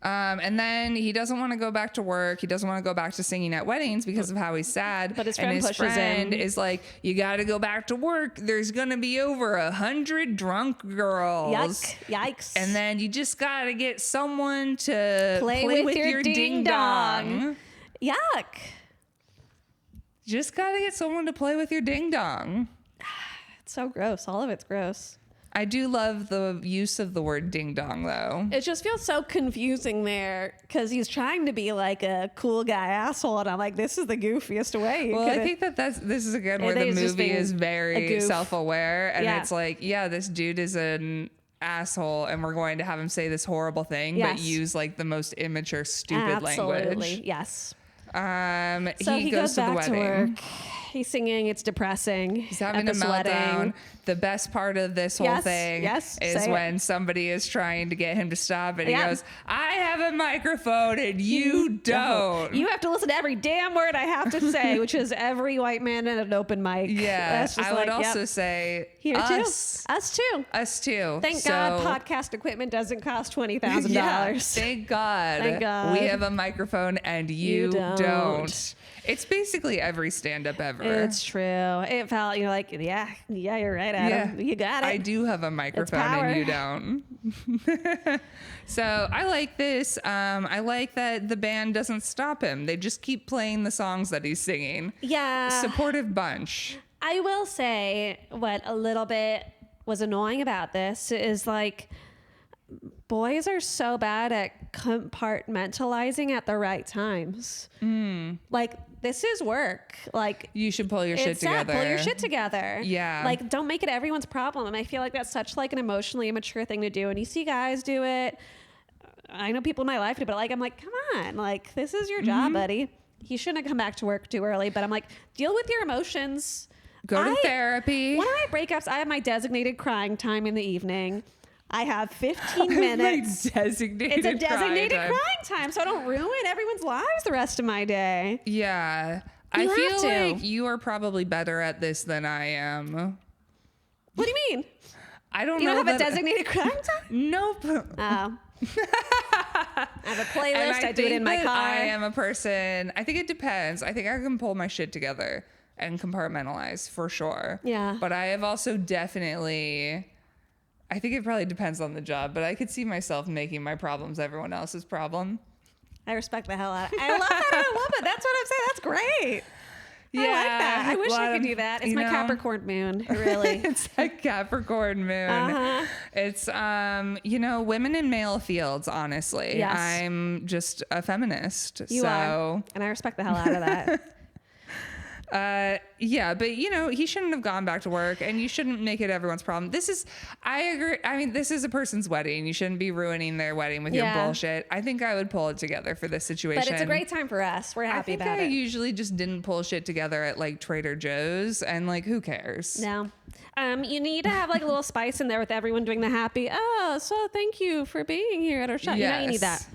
And then he doesn't want to go back to work. He doesn't want to go back to singing at weddings because of how he's sad. But his friend and his pushes friend him. is like, you got to go back to work. There's going to be over 100 drunk girls. Yikes. And then you just got to get someone to play with your ding dong. Yuck. Just got to get someone to play with your ding dong. It's so gross. All of it's gross. I do love the use of the word ding dong, though. It just feels so confusing there because he's trying to be like a cool guy asshole, and I'm like, this is the goofiest way. Well, I think this is again where the movie is very self-aware, and it's like, yeah, this dude is an asshole, and we're going to have him say this horrible thing, but use like the most immature, stupid language. Yes. So he goes to the wedding. To work. He's singing. It's depressing. He's having a meltdown. Wedding. The best part of this whole thing is when somebody is trying to get him to stop and he goes, I have a microphone and you don't. You have to listen to every damn word I have to say, which is every white man at an open mic. Yeah. I would also say here us. Too. Us too. Us too. Thank God podcast equipment doesn't cost $20,000. Yeah, thank God. Thank God. We have a microphone and you don't. It's basically every stand-up ever. It's true. It felt, you're like, yeah, you're right, Adam. You got it. I do have a microphone and you don't. So I like this. I like that the band doesn't stop him. They just keep playing the songs that he's singing. Yeah. Supportive bunch. I will say what a little bit was annoying about this is like, boys are so bad at compartmentalizing at the right times. Like, this is work. Like, you should pull your shit together. Pull your shit together. Yeah. Like, don't make it everyone's problem. And I feel like that's such like an emotionally immature thing to do. And you see guys do it. I know people in my life do, but like, I'm like, come on, like, this is your job, buddy. He shouldn't have come back to work too early. But I'm like, deal with your emotions. Go to therapy. One of my breakups, I have my designated crying time in the evening. I have 15 minutes. It's a designated crying time, so I don't ruin everyone's lives the rest of my day. Yeah. I feel like you are probably better at this than I am. What do you mean? I don't know. You don't have a designated crying time? Nope. Oh. I have a playlist. I do it in my car. I am a person. I think it depends. I think I can pull my shit together and compartmentalize for sure. Yeah. But I have also definitely... I think it probably depends on the job, but I could see myself making my problems everyone else's problem. I respect the hell out of it. I love that. I love it. That's what I'm saying. That's great. Yeah, I like that. I wish I could do that. It's my Capricorn moon. Really. It's a Capricorn moon. It's, women in male fields, honestly. Yes. I'm just a feminist. You are. And I respect the hell out of that. Yeah, but he shouldn't have gone back to work, and you shouldn't make it everyone's problem. I agree. I mean, this is a person's wedding. You shouldn't be ruining their wedding with your bullshit. I think I would pull it together for this situation. But it's a great time for us. We're happy about it. I usually just didn't pull shit together at like Trader Joe's, and like, who cares? No. You need to have like a little spice in there with everyone doing the happy, so thank you for being here at our shop. Yes. You need that.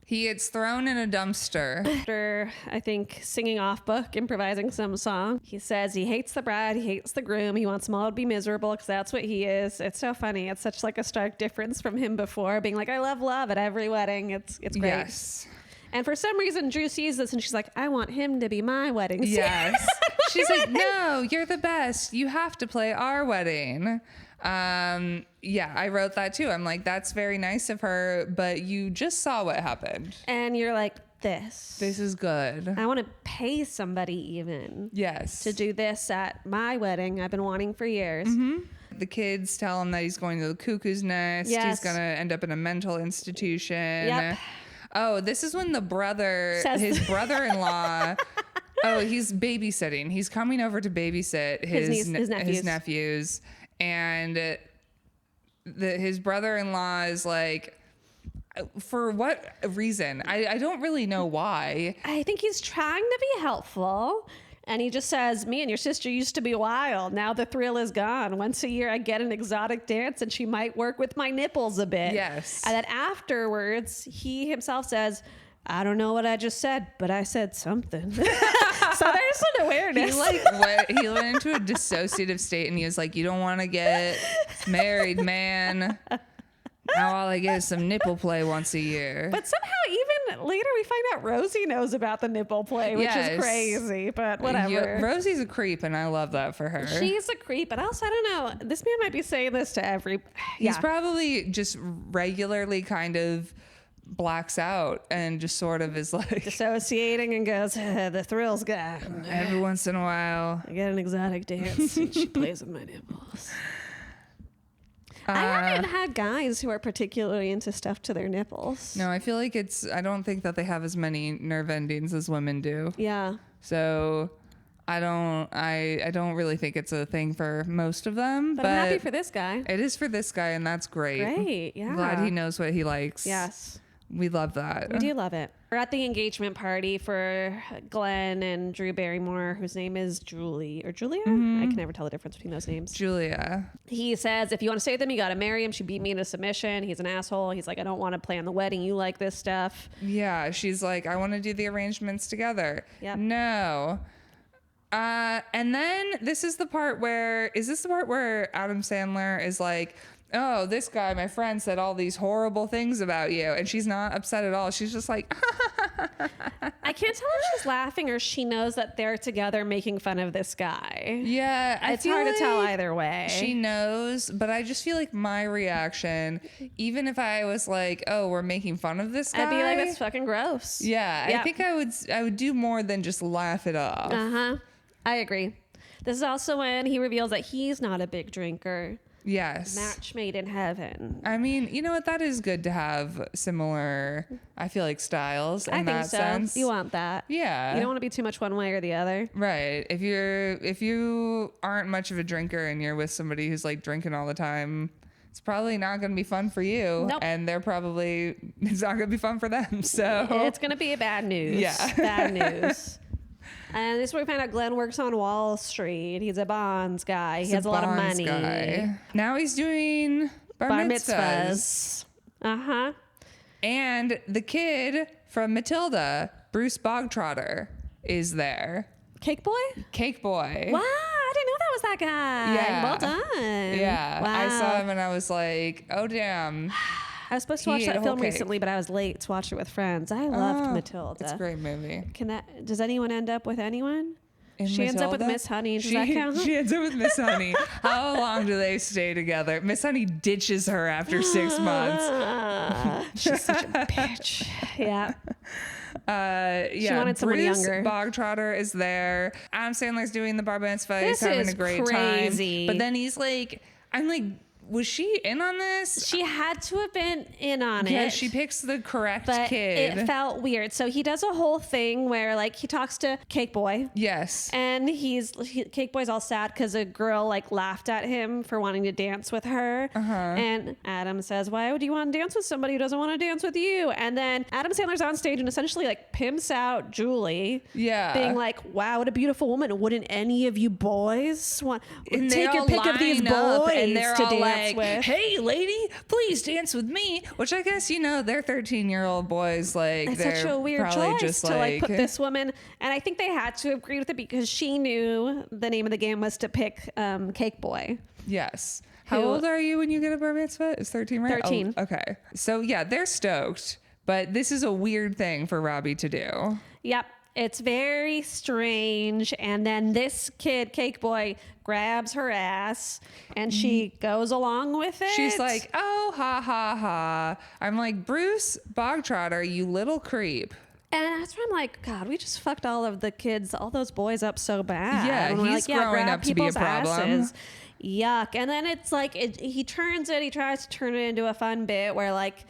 He gets thrown in a dumpster. After, I think, singing off book, improvising some song, he says he hates the bride, he hates the groom, he wants them all to be miserable because that's what he is. It's so funny. It's such like a stark difference from him before, being like, I love love at every wedding. It's great. Yes. And for some reason, Drew sees this and she's like, I want him to be my wedding singer. Yes. She's like, no, you're the best. You have to play our wedding. Yeah, I wrote that too. I'm like, that's very nice of her, but you just saw what happened. And you're like, this is good. I want to pay somebody even. Yes. To do this at my wedding. I've been wanting for years. Mm-hmm. The kids tell him that he's going to the cuckoo's nest. Yes. He's going to end up in a mental institution. Yep. Oh, this is when his brother-in-law, he's babysitting. He's coming over to babysit his nephews. And his brother-in-law is like, for what reason? I don't really know why. I think he's trying to be helpful. And he just says, me and your sister used to be wild. Now the thrill is gone. Once a year I get an exotic dance and she might work with my nipples a bit. Yes. And then afterwards, he himself says, I don't know what I just said, but I said something. So there's an awareness. He went into a dissociative state and he was like, you don't want to get married, man. Now all I get is some nipple play once a year. But somehow even later we find out Rosie knows about the nipple play, which is crazy, but whatever. Rosie's a creep and I love that for her. She's a creep, but also, I don't know, this man might be saying this to every... He's probably just regularly kind of blacks out and just sort of is like... dissociating and goes, the thrill's gone. Every once in a while. I get an exotic dance and she plays with my nipples. I haven't had guys who are particularly into stuff to their nipples. No, I feel like I don't think that they have as many nerve endings as women do. Yeah. So I don't really think it's a thing for most of them. But I'm happy for this guy. It is for this guy, and that's great. Great, yeah. Glad he knows what he likes. Yes. We love that. We do love it. We're at the engagement party for Glenn and Drew Barrymore, whose name is Julie or Julia. I can never tell the difference between those names. Julia. He says, if you want to stay with him, you got to marry him. She beat me into submission. He's an asshole. He's like, I don't want to plan the wedding. You like this stuff. Yeah. She's like, I want to do the arrangements together. Yep. No. And then is this the part where Adam Sandler is like, oh, this guy, my friend, said all these horrible things about you. And she's not upset at all. She's just like, I can't tell if she's laughing or she knows that they're together making fun of this guy. Yeah. It's hard to tell either way. She knows, but I just feel like my reaction, even if I was like, oh, we're making fun of this guy. I'd be like, that's fucking gross. Yeah. Yep. I think I would do more than just laugh it off. Uh-huh. I agree. This is also when he reveals that he's not a big drinker. Yes. Match made in heaven. I mean, you know what? That is good to have similar, I feel like, styles in that sense. You want that. Yeah. You don't want to be too much one way or the other. Right. If you aren't much of a drinker and you're with somebody who's like drinking all the time, it's probably not going to be fun for you. Nope. And it's not going to be fun for them. So it's going to be bad news. Yeah. Bad news. And this is where we find out Glenn works on Wall Street. He's a bonds guy. He has a lot of money. Guy. Now he's doing bar mitzvahs. Uh-huh. And the kid from Matilda, Bruce Bogtrotter, is there. Cake Boy? Cake Boy. Wow, I didn't know that was that guy. Yeah. Well done. Yeah. Wow. I saw him and I was like, oh, damn. I was supposed to watch that film recently, but I was late to watch it with friends. I loved Matilda. It's a great movie. Does anyone end up with anyone? She ends up with Miss Honey. Does that count? She ends up with Miss Honey. How long do they stay together? Miss Honey ditches her after 6 months. She's such a bitch. Yeah. She wanted someone Bruce younger. Bogtrotter is there. Adam Sandler's doing the bar mitzvah. He's having a great crazy. time. But then he's like, I'm like, was she in on this? She had to have been in on it. Yeah, she picks the correct but kid. it felt weird. So he does a whole thing where like he talks to Cake Boy. Yes. And Cake Boy's all sad because a girl like laughed at him for wanting to dance with her. And Adam says, why would you want to dance with somebody who doesn't want to dance with you? And then Adam Sandler's on stage and essentially like pimps out Julie. Yeah. Being like, wow, what a beautiful woman. Wouldn't any of you boys want And take your pick of these boys and they're to all dance like, with? hey lady, please dance with me. Which I guess, they're 13-year-old boys. Like, It's they're such a weird probably choice just to like put this woman, and I think they had to agree with it because she knew the name of the game was to pick Cake Boy. Yes. How old are you when you get a bar mitzvah? It's 13, right? 13. Oh, okay. So yeah, they're stoked, but this is a weird thing for Robbie to do. Yep. It's very strange. And then this kid, Cake Boy, grabs her ass and she goes along with it. She's like, oh, ha, ha, ha. I'm like, Bruce Bogtrotter, you little creep. And that's where I'm like, God, we just fucked all of the kids, all those boys up so bad. Yeah, and he's growing up to be a problem. Asses. Yuck. And then it's like, he tries to turn it into a fun bit where like,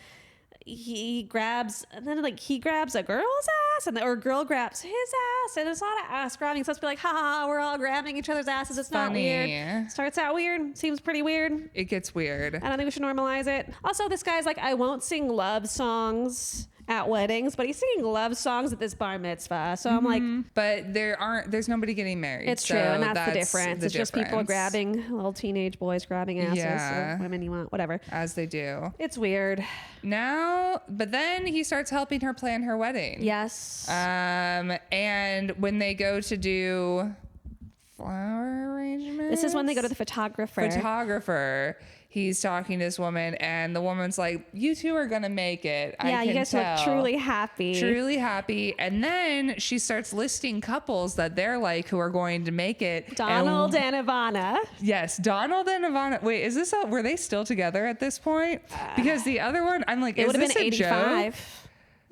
he grabs a girl's ass or a girl grabs his ass, and there's a lot of ass grabbing. So it's like, ha ha, we're all grabbing each other's asses. It's not weird. Starts out weird, seems pretty weird. It gets weird. I don't think we should normalize it. Also, this guy's like, I won't sing love songs at weddings, but he's singing love songs at this bar mitzvah. So I'm like, but there's nobody getting married. it's so true, and that's the difference. It's just people difference. grabbing, little teenage boys grabbing asses, Yeah. or women you want, whatever. As they do. It's weird. But then he starts helping her plan her wedding. Yes. And when they go to do flower arrangements. This is when they go to the photographer. He's talking to this woman, and the woman's like, you two are going to make it. Yeah, I can you guys tell. look truly happy. Truly happy. And then she starts listing couples that they're like who are going to make it. Donald and Ivana. Yes, Donald and Ivana. Wait, were they still together at this point? Because the other one, I'm like, It is would have this been a 85 joke?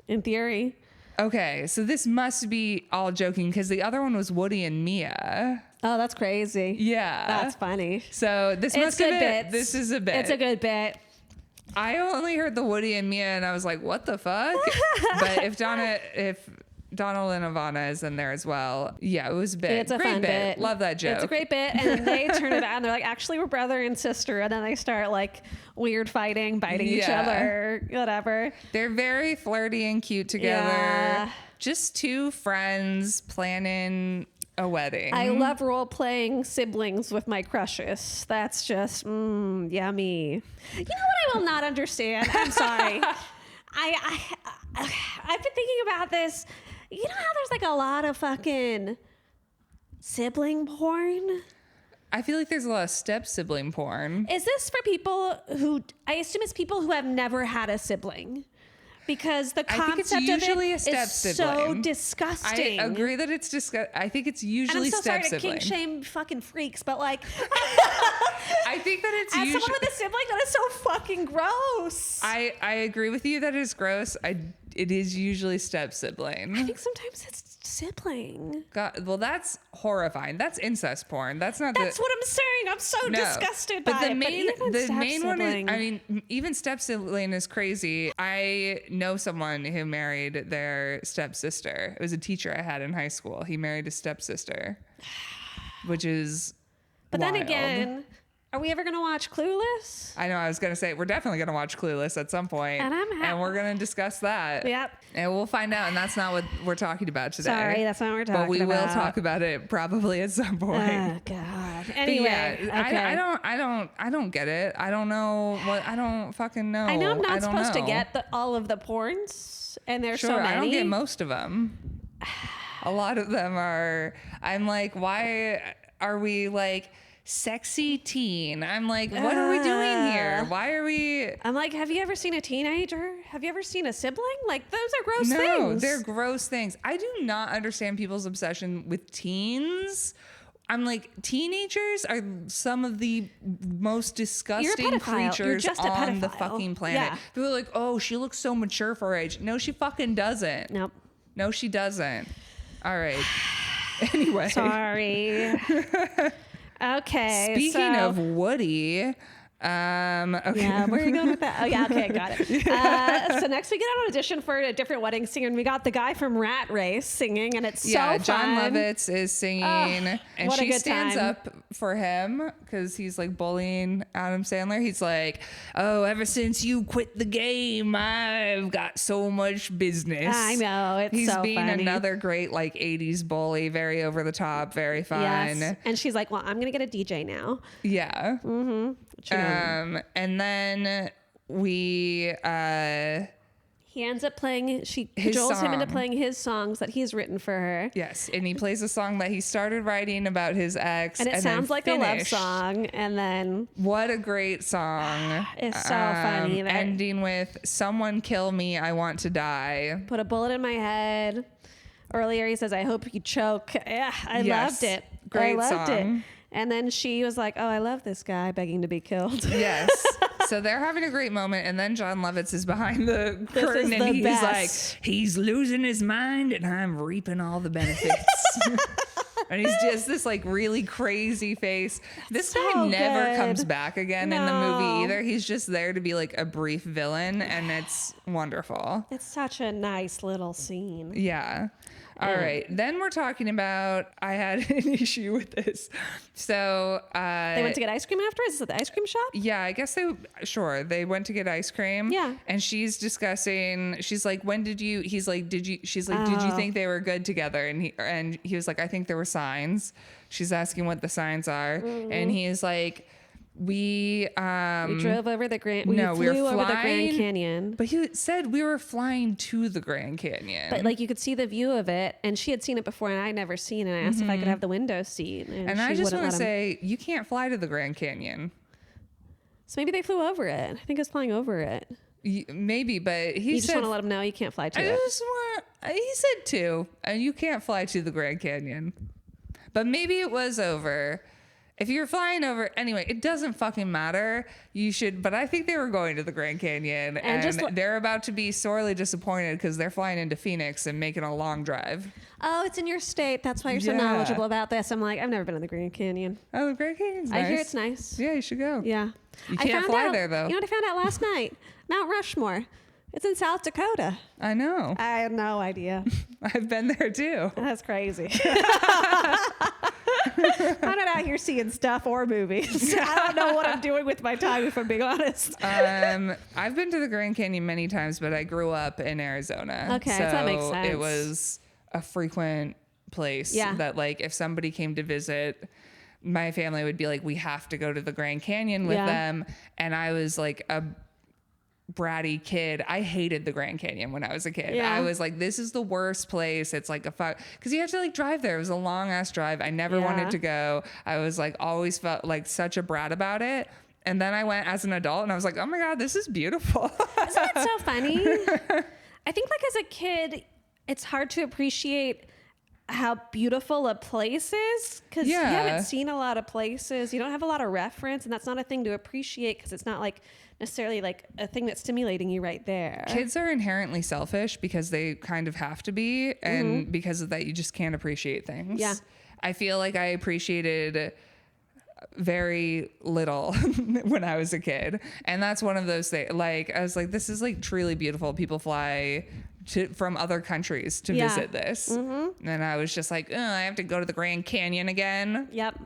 in theory. Okay, so this must be all joking because the other one was Woody and Mia. Oh, that's crazy. Yeah. That's funny. So this must have been, this is a bit. It's a good bit. I only heard the Woody and Mia and I was like, what the fuck? But if Donald and Ivana is in there as well. Yeah, it was a bit. It's a great fun bit. Love that joke. It's a great bit. And then they turn it on. They're like, actually, we're brother and sister. And then they start like weird fighting, biting each other, whatever. They're very flirty and cute together. Yeah. Just two friends planning a wedding. I love role playing siblings with my crushes. That's just yummy. You know what I will not understand? I'm sorry. I've been thinking about this. You know how there's like a lot of fucking sibling porn? I feel like there's a lot of step sibling porn. Is this for people who, I assume it's people who have never had a sibling? Because the concept of it is so disgusting. I agree that it's disgusting. I think it's usually step sibling. I'm so sorry to kink shame fucking freaks, but like, I think that it's as someone with a sibling, that is so fucking gross. I agree with you that it is gross. It is usually step sibling. I think sometimes it's sibling. God, well, that's horrifying. That's incest porn. That's not. That's what I'm saying. I'm so disgusted by it. The main one is, I mean, even step sibling is crazy. I know someone who married their stepsister. It was a teacher I had in high school. He married his stepsister, which is. But wild. Then again, are we ever going to watch Clueless? I know. I was going to say, we're definitely going to watch Clueless at some point. And we're going to discuss that. Yep. And we'll find out. And that's not what we're talking about today. Sorry, that's not what we're talking about. But we will talk about it probably at some point. Oh, God. Anyway. But yeah, okay. I don't get it. I don't know what, I don't fucking know. I know I'm not supposed to get all of the porns. And there's so many. I don't get most of them. A lot of them are, I'm like, why are we like, sexy teen? I'm like, what are we doing here? Why are we? I'm like, have you ever seen a teenager? Have you ever seen a sibling? Like, those are gross things. No, they're gross things. I do not understand people's obsession with teens. I'm like, teenagers are some of the most disgusting creatures on the fucking planet. Yeah. People are like, oh, she looks so mature for her age. No, she fucking doesn't. Nope. No, she doesn't. All right. Anyway. Sorry. Okay. Speaking of Woody, Okay. Yeah, where are you going with that? Oh, yeah, okay, got it. So next we get an audition for a different wedding singer, and we got the guy from Rat Race singing, and it's so fun. John Lovitz is singing, and what a she good stands time. up for him because he's like bullying Adam Sandler. He's like, "Oh, ever since you quit the game, I've got so much business." I know, it's he's so being funny. another great like '80s bully, very over the top, very fun. Yes. And she's like, well, I'm going to get a DJ now. Yeah. Mm-hmm. And then we He ends up playing, she His cajoles him into song. playing his songs that he's written for her. yes, and he plays a song that he started writing about his ex, And it then sounds like a love finished. song. And then What a great song. it's so funny. That Ending with "Someone kill me, I want to die." put a bullet in my head. Earlier he says, I hope you choke. Yeah, I Yes. loved it. Great I loved song. it. And then she was like, oh, I love this guy begging to be killed. Yes. So they're having a great moment, and then John Lovitz is behind the This curtain, is and the he's best. like, "He's losing his mind, and I'm reaping all the benefits." And he's just this like really crazy face. This So guy never good. comes back again in the No. movie either. He's just there to be like a brief villain, and it's wonderful. It's such a nice little scene. Yeah. All right. Then we're talking about, I had an issue with this. So, They went to get ice cream afterwards? Is it the ice cream shop? yeah, I guess they went to get ice cream. Yeah. And she's discussing, she's like, he's like, did you think they were good together? And he was like, I think there were signs. She's asking what the signs are. Mm-hmm. And he is like, we drove over the Grand. We no, we were flew over the Grand flying, Canyon. but he said we were flying to the Grand Canyon. But like you could see the view of it, and she had seen it before, and I'd never seen it. I asked if I could have the window seat, and she I just wouldn't want to let him. say, you can't fly to the Grand Canyon. So maybe they flew over it. I think it was flying over it. Maybe, but he You just said, want to let him know you can't fly to I it. just want, he said two, and you can't fly to the Grand Canyon. But maybe it was over. If you're flying over, anyway, it doesn't fucking matter. You should, but I think they were going to the Grand Canyon, and just they're about to be sorely disappointed because they're flying into Phoenix and making a long drive. Oh, it's in your state. That's why you're so Yeah. knowledgeable about this. I'm like, I've never been to the Grand Canyon. Oh, the Grand Canyon's nice. I hear it's nice. Yeah, you should go. Yeah. You I can't found fly out- there, though. You know what I found out last night? Mount Rushmore. It's in South Dakota. I know. I had no idea. I've been there too. That's crazy. I'm not out here seeing stuff or movies. I don't know what I'm doing with my time, if I'm being honest. I've been to the Grand Canyon many times, but I grew up in Arizona. Okay, so that makes sense. It was a frequent place Yeah. that, like, if somebody came to visit, my family would be like, we have to go to the Grand Canyon with Yeah. them. And I was like a bratty kid. I hated the Grand Canyon when I was a kid. Yeah. I was like, this is the worst place. It's like a fuck, because you have to like drive there. It was a long ass drive. I never Yeah. wanted to go. I was like, always felt like such a brat about it. And then I went as an adult and I was like, oh my God, this is beautiful. Isn't it so funny? I think like as a kid, it's hard to appreciate how beautiful a place is because you Yeah. haven't seen a lot of places. You don't have a lot of reference, and that's not a thing to appreciate because it's not like necessarily like a thing that's stimulating you right there. Kids are inherently selfish because they kind of have to be. And because of that, you just can't appreciate things. Yeah. I feel like I appreciated very little when I was a kid. And that's one of those things. Like, I was like, this is like truly beautiful. People fly from other countries to Yeah. visit this. And I was just like, I have to go to the Grand Canyon again. Yep.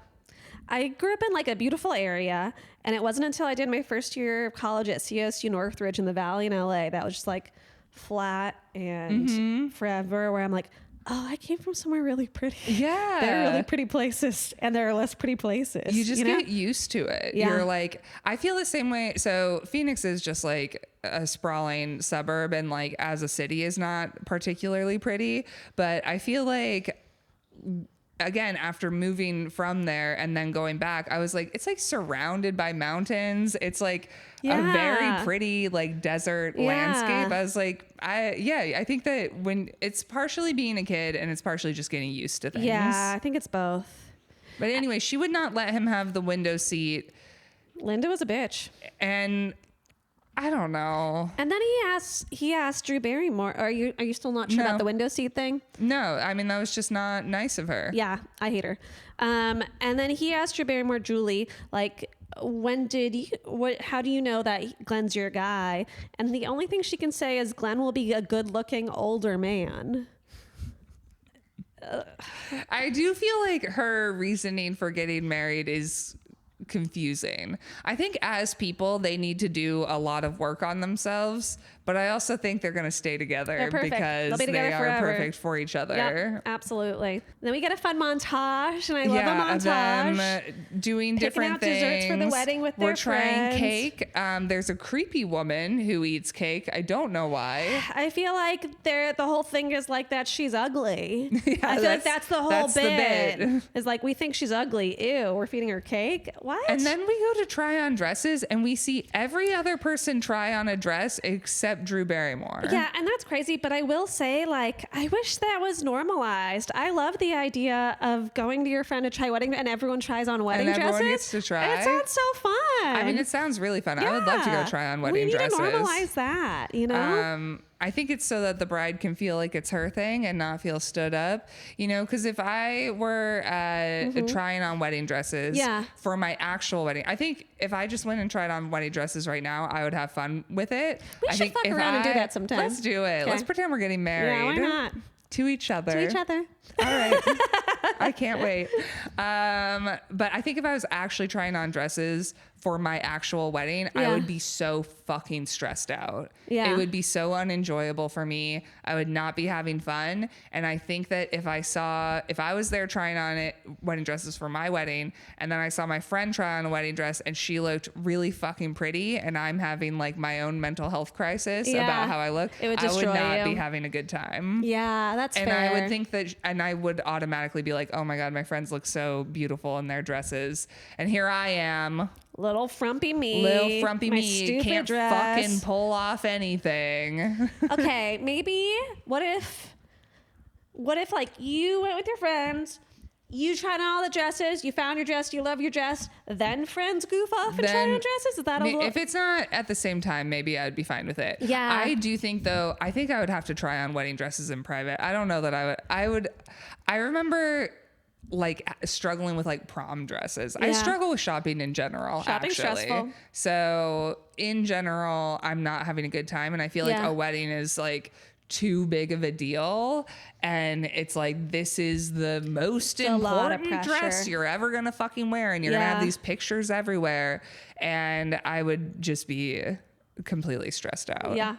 I grew up in like a beautiful area, and it wasn't until I did my first year of college at CSU Northridge in the Valley in LA that was just like flat and forever, where I'm like, oh, I came from somewhere really pretty. Yeah. There are really pretty places, and there are less pretty places. You just know? get used to it. Yeah. You're like, I feel the same way. So Phoenix is just like a sprawling suburb, and like as a city is not particularly pretty. But I feel like, again, after moving from there and then going back, I was like, it's like surrounded by mountains. It's like a Yeah. very pretty like desert Yeah. landscape. I was like, I think that when it's partially being a kid and it's partially just getting used to things. Yeah, I think it's both. But anyway, she would not let him have the window seat. Linda was a bitch. And I don't know. And then he asked Drew Barrymore, are you still not sure about the window seat thing? No, I mean, that was just not nice of her. Yeah, I hate her. And then he asked Drew Barrymore, Julie, like, how do you know that Glenn's your guy? And the only thing she can say is Glenn will be a good looking older man. I do feel like her reasoning for getting married is confusing. I think as people, they need to do a lot of work on themselves, but I also think they're going to stay together because they are perfect for each other. Yep, absolutely. Then we get a fun montage, and I love a montage. Them doing Picking different out things. desserts for the wedding with their We're trying friends. cake. There's a creepy woman who eats cake. I don't know why. I feel like the whole thing is like that she's ugly. Yeah, I feel like that's the whole that's the bit. bit. It's like, we think she's ugly. Ew, we're feeding her cake. What? And then we go to try on dresses, and we see every other person try on a dress except Drew Barrymore. Yeah, and that's crazy, but I will say, like, I wish that was normalized. I love the idea of going to your friend to try wedding, and everyone tries on wedding And dresses. everyone gets to try. It sounds so fun. I mean, it sounds really fun. I would love to go try on wedding dresses. We need to normalize that, you know? I think it's so that the bride can feel like it's her thing and not feel stood up, you know, because if I were trying on wedding dresses for my actual wedding, I think if I just went and tried on wedding dresses right now, I would have fun with it. We should fuck around and do that sometime. Let's do it. Okay. Let's pretend we're getting married. Yeah, why not? To each other. To each other. All right. I can't wait. But I think if I was actually trying on dresses for my actual wedding, I would be so fucking stressed out. Yeah. It would be so unenjoyable for me. I would not be having fun. And I think that if I was there trying on wedding dresses for my wedding, and then I saw my friend try on a wedding dress and she looked really fucking pretty, and I'm having like my own mental health crisis about how I look, it would I would not you. be having a good time. Yeah, that's And fair. I would think that, and I would automatically be like, oh my God, my friends look so beautiful in their dresses. And here I am. Little frumpy me. My Me. stupid Can't dress. fucking pull off anything. Okay, maybe what if like you went with your friends, you tried on all the dresses, you found your dress, you love your dress, then friends goof off and try on dresses? Is that a little... If it's not at the same time, maybe I'd be fine with it. Yeah. I do think though, I think I would have to try on wedding dresses in private. I don't know that I remember like struggling with like prom dresses. I struggle with shopping in general. Shopping's stressful. So in general, I'm not having a good time, and I feel like a wedding is like too big of a deal, and it's like, this is the most important dress you're ever gonna fucking wear, and you're gonna have these pictures everywhere, and I would just be completely stressed out. Yeah.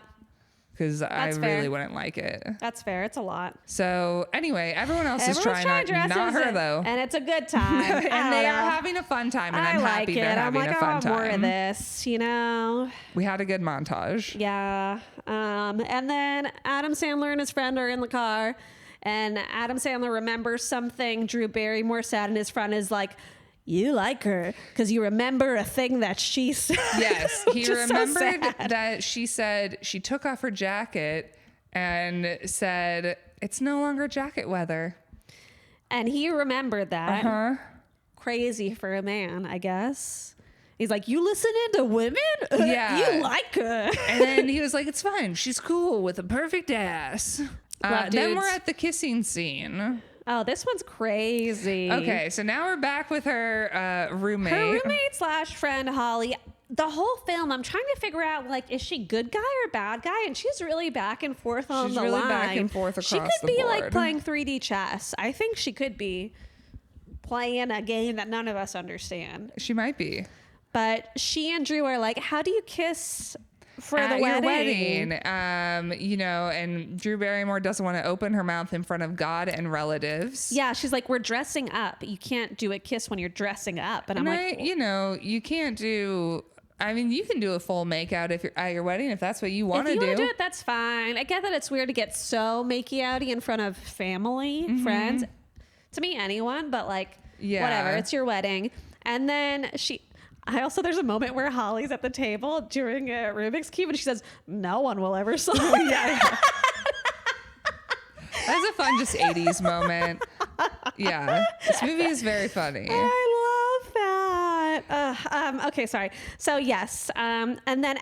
Because I really wouldn't like it. That's fair. It's a lot. So anyway, everyone else is trying on, dresses, not her though. And it's a good time. And they are having a fun time, and I'm happy they're having a fun time. I want more of this, you know? We had a good montage. Yeah. And then Adam Sandler and his friend are in the car, and Adam Sandler remembers something Drew Barrymore said, and his friend is like, you like her because you remember a thing that she said. Yes, he remembered that she said she took off her jacket and said, it's no longer jacket weather. And he remembered that. Uh-huh. Crazy for a man, I guess. He's like, you listening to women? Yeah. You like her. And then he was like, it's fine. She's cool with a perfect ass. Then we're at the kissing scene. Oh, this one's crazy. Okay, so now we're back with her roommate. Her roommate slash friend, Holly. The whole film, I'm trying to figure out, like, is she good guy or bad guy? And she's really back and forth on the line. She's really back and forth across the board. She could be, like, playing 3D chess. I think she could be playing a game that none of us understand. She might be. But she and Drew are like, how do you kiss for at the wedding? Your wedding, you know, and Drew Barrymore doesn't want to open her mouth in front of God and relatives. Yeah, she's like, we're dressing up. You can't do a kiss when you're dressing up. And I'm like, you know, you can't do. I mean, you can do a full makeout if you're at your wedding, if that's what you want to do. If you want to do it, that's fine. I get that it's weird to get so makey-outy in front of family, friends. To me, anyone, but like, whatever. It's your wedding. And then there's a moment where Holly's at the table during a Rubik's Cube, and she says, no one will ever solve it. Yeah. That's a fun, just 80s moment. Yeah. This movie is very funny. I love that. Okay, sorry. So yes. And then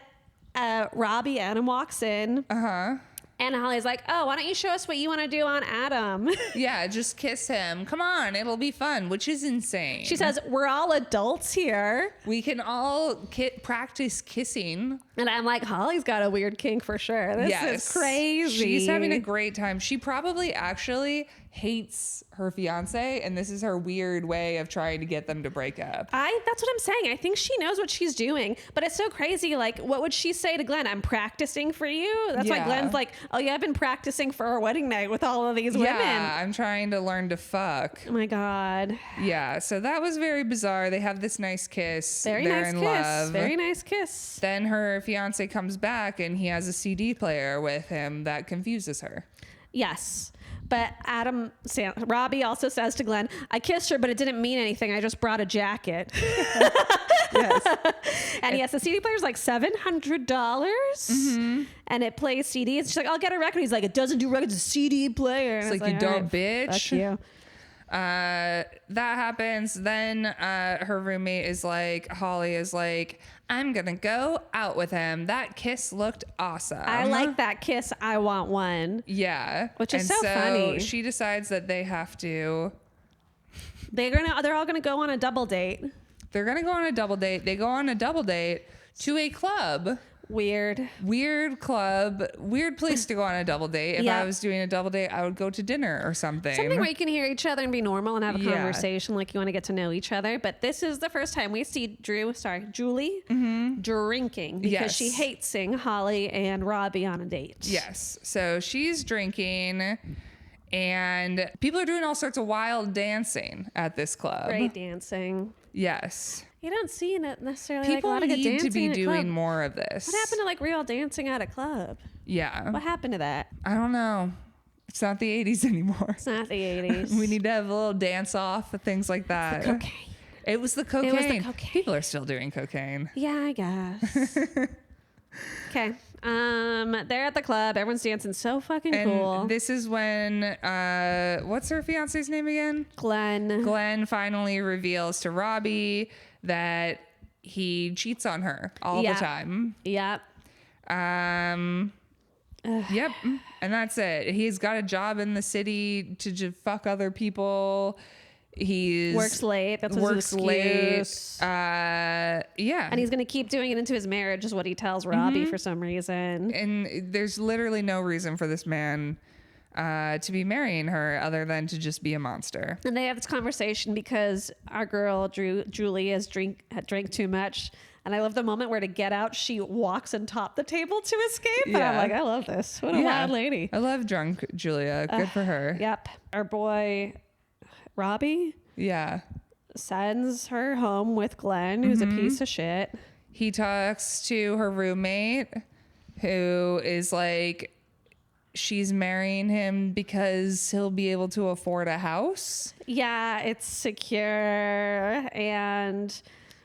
Robbie Adam walks in. Uh-huh. And Holly's like, oh, why don't you show us what you want to do on Adam? Yeah, just kiss him. Come on, it'll be fun, which is insane. She says, we're all adults here. We can all practice kissing. And I'm like, Holly's got a weird kink for sure. This is crazy. She's having a great time. She probably actually hates her fiance, and this is her weird way of trying to get them to break up. That's what I'm saying. I think she knows what she's doing, but it's so crazy. Like, what would she say to Glenn? I'm practicing for you. That's why Glenn's like, oh yeah, I've been practicing for our wedding night with all of these women. Yeah, I'm trying to learn to fuck. Oh my God. Yeah, so that was very bizarre. They have this nice kiss. Very They're nice in kiss. love. Very nice kiss. Then her fiance comes back and he has a CD player with him that confuses her. Yes. But Robbie also says to Glenn, I kissed her, but it didn't mean anything. I just brought a jacket. Yes. And yes, the CD player's like $700. And it plays CDs. She's like, I'll get a record. He's like, it doesn't do records, it's a CD player. And It's like, you don't, bitch. Fuck you. That happens. Then her roommate is like, Holly is like, I'm gonna go out with him. That kiss looked awesome. I like that kiss. I want one. Yeah. Which is so funny. She decides that they have to. They're all gonna go on a double date. They're gonna go on a double date. They go on a double date to a club. Weird Club. Weird place to go on a double date. If I was doing a double date, I would go to dinner or something. Something where you can hear each other and be normal and have a conversation like you want to get to know each other. But this is the first time we see Julie drinking because she hates seeing Holly and Robbie on a date. Yes. So she's drinking and people are doing all sorts of wild dancing at this club. Great dancing. Yes. You don't see it necessarily People like a lot of good need to dancing be at doing club. more of this. What happened to like real dancing at a club? Yeah. What happened to that? I don't know. It's not the 80s anymore. It's not the 80s. We need to have a little dance off, things like that. The cocaine. It was the cocaine. It was the cocaine. People are still doing cocaine. Yeah, I guess. Okay. They're at the club. Everyone's dancing so fucking cool. This is when what's her fiance's name again? Glenn. Glenn finally reveals to Robbie that he cheats on her all the time. Yep. Yep. And that's it. He's got a job in the city to just fuck other people. He's works late. That's his excuse. Yeah. And he's going to keep doing it into his marriage is what he tells Robbie for some reason. And there's literally no reason for this man to be marrying her other than to just be a monster. And they have this conversation because our girl, Julie, had drank too much. And I love the moment where to get out, she walks on top the table to escape. And I'm like, I love this. What a wild lady. I love drunk Julia. Good for her. Yep. Our boy, Robbie, sends her home with Glenn, who's a piece of shit. He talks to her roommate, who is like, she's marrying him because he'll be able to afford a house. Yeah, it's secure. And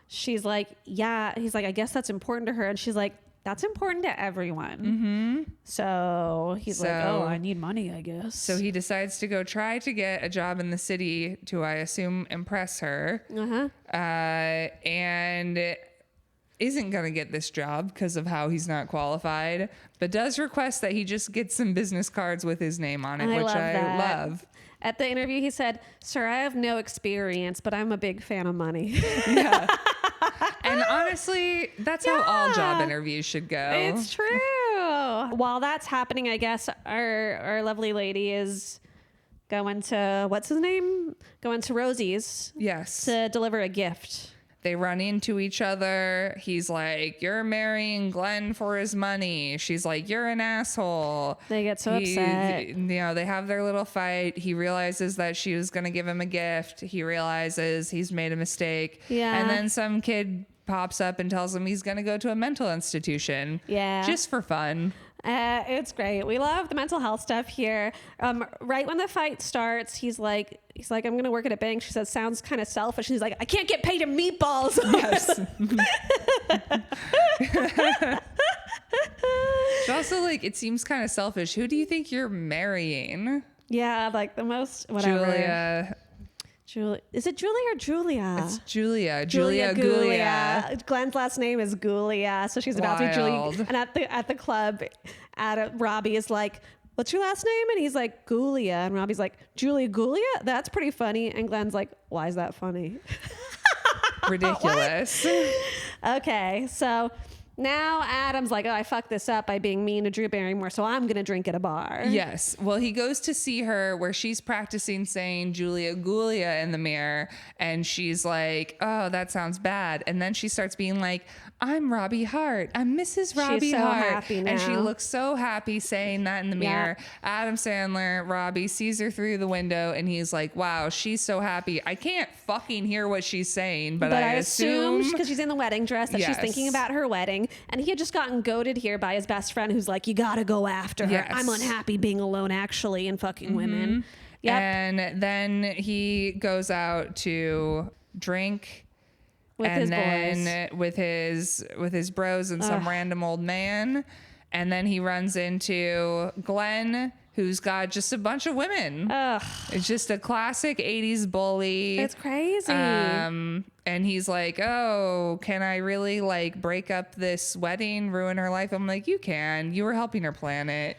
she's like, he's like, I guess that's important to her. And she's like, that's important to everyone. So he's like, oh, I need money, I guess. So he decides to go try to get a job in the city to, I assume, impress her. And isn't going to get this job because of how he's not qualified, but does request that he just get some business cards with his name on it, which I love. At the interview, he said, sir, I have no experience, but I'm a big fan of money. Yeah. And honestly, that's how all job interviews should go. It's true. While that's happening, I guess our lovely lady is going to, what's his name? Going to Rosie's. Yes. To deliver a gift. They run into each other. He's like, you're marrying Glenn for his money. She's like, you're an asshole. They get so upset. You know, they have their little fight. He realizes that she was going to give him a gift. He realizes he's made a mistake. Yeah. And then some kid pops up and tells him he's going to go to a mental institution. Yeah. Just for fun. It's great. We love the mental health stuff here. Right when the fight starts, he's like, I'm going to work at a bank. She says, sounds kind of selfish. And he's like, I can't get paid in meatballs. Yes. It's also like, it seems kind of selfish. Who do you think you're marrying? Yeah, like the most, whatever. Is it Julie or Julia? It's Julia. Julia Gulia. Glenn's last name is Gulia, so she's about to be Julie. Wild. And at the club, Robbie is like, "What's your last name?" And he's like, "Gulia." And Robbie's like, "Julia Gulia? That's pretty funny." And Glenn's like, "Why is that funny?" Ridiculous. Okay, so now Adam's like, "Oh, I fucked this up by being mean to Drew Barrymore, so I'm gonna drink at a bar." Yes. Well, he goes to see her where she's practicing saying Julia Gulia in the mirror, and she's like, "Oh, that sounds bad." And then she starts being like, "I'm Robbie Hart. I'm Mrs. Robbie so Hart." happy now. And she looks so happy saying that in the mirror. Adam Sandler, Robbie, sees her through the window, and he's like, "Wow, she's so happy. I can't fucking hear what she's saying, but I assume because she's in the wedding dress that she's Yes. thinking about her wedding, and he had just gotten goaded here by his best friend, who's like, "You gotta go after her. Yes. I'm unhappy being alone, actually, and fucking women." Yep. And then he goes out to drink With his then boys. with his bros and some random old man, and then he runs into Glenn, who's got just a bunch of women. Ugh. It's just a classic 80s bully. It's crazy. And he's like, "Oh, can I really like break up this wedding, ruin her life?" I'm like, "You can. You were helping her plan it."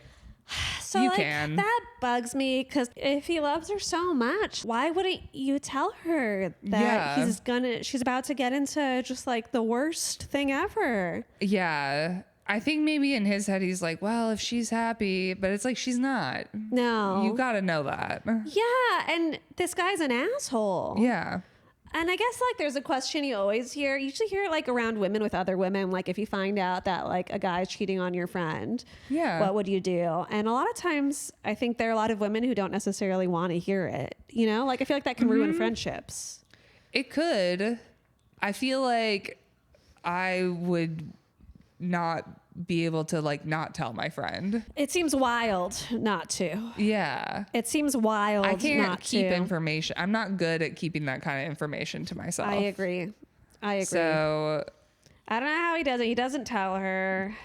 So you like, can. that bugs me, because if he loves her so much, why wouldn't you tell her that Yeah. she's about to get into just like the worst thing ever? Yeah. I think maybe in his head he's like, "Well, if she's happy," but it's like she's not. No. You got to know that. Yeah, and this guy's an asshole. Yeah. And I guess like there's a question you always hear. You usually hear it like around women with other women. Like if you find out that like a guy's cheating on your friend, Yeah. what would you do? And a lot of times I think there are a lot of women who don't necessarily want to hear it. You know, like I feel like that can ruin friendships. It could. I feel like I would not be able to like not tell my friend. It seems wild not to. Yeah. It seems wild I can't not keep to. information. I'm not good at keeping that kind of information to myself. I agree. So I don't know how he does it. He doesn't tell her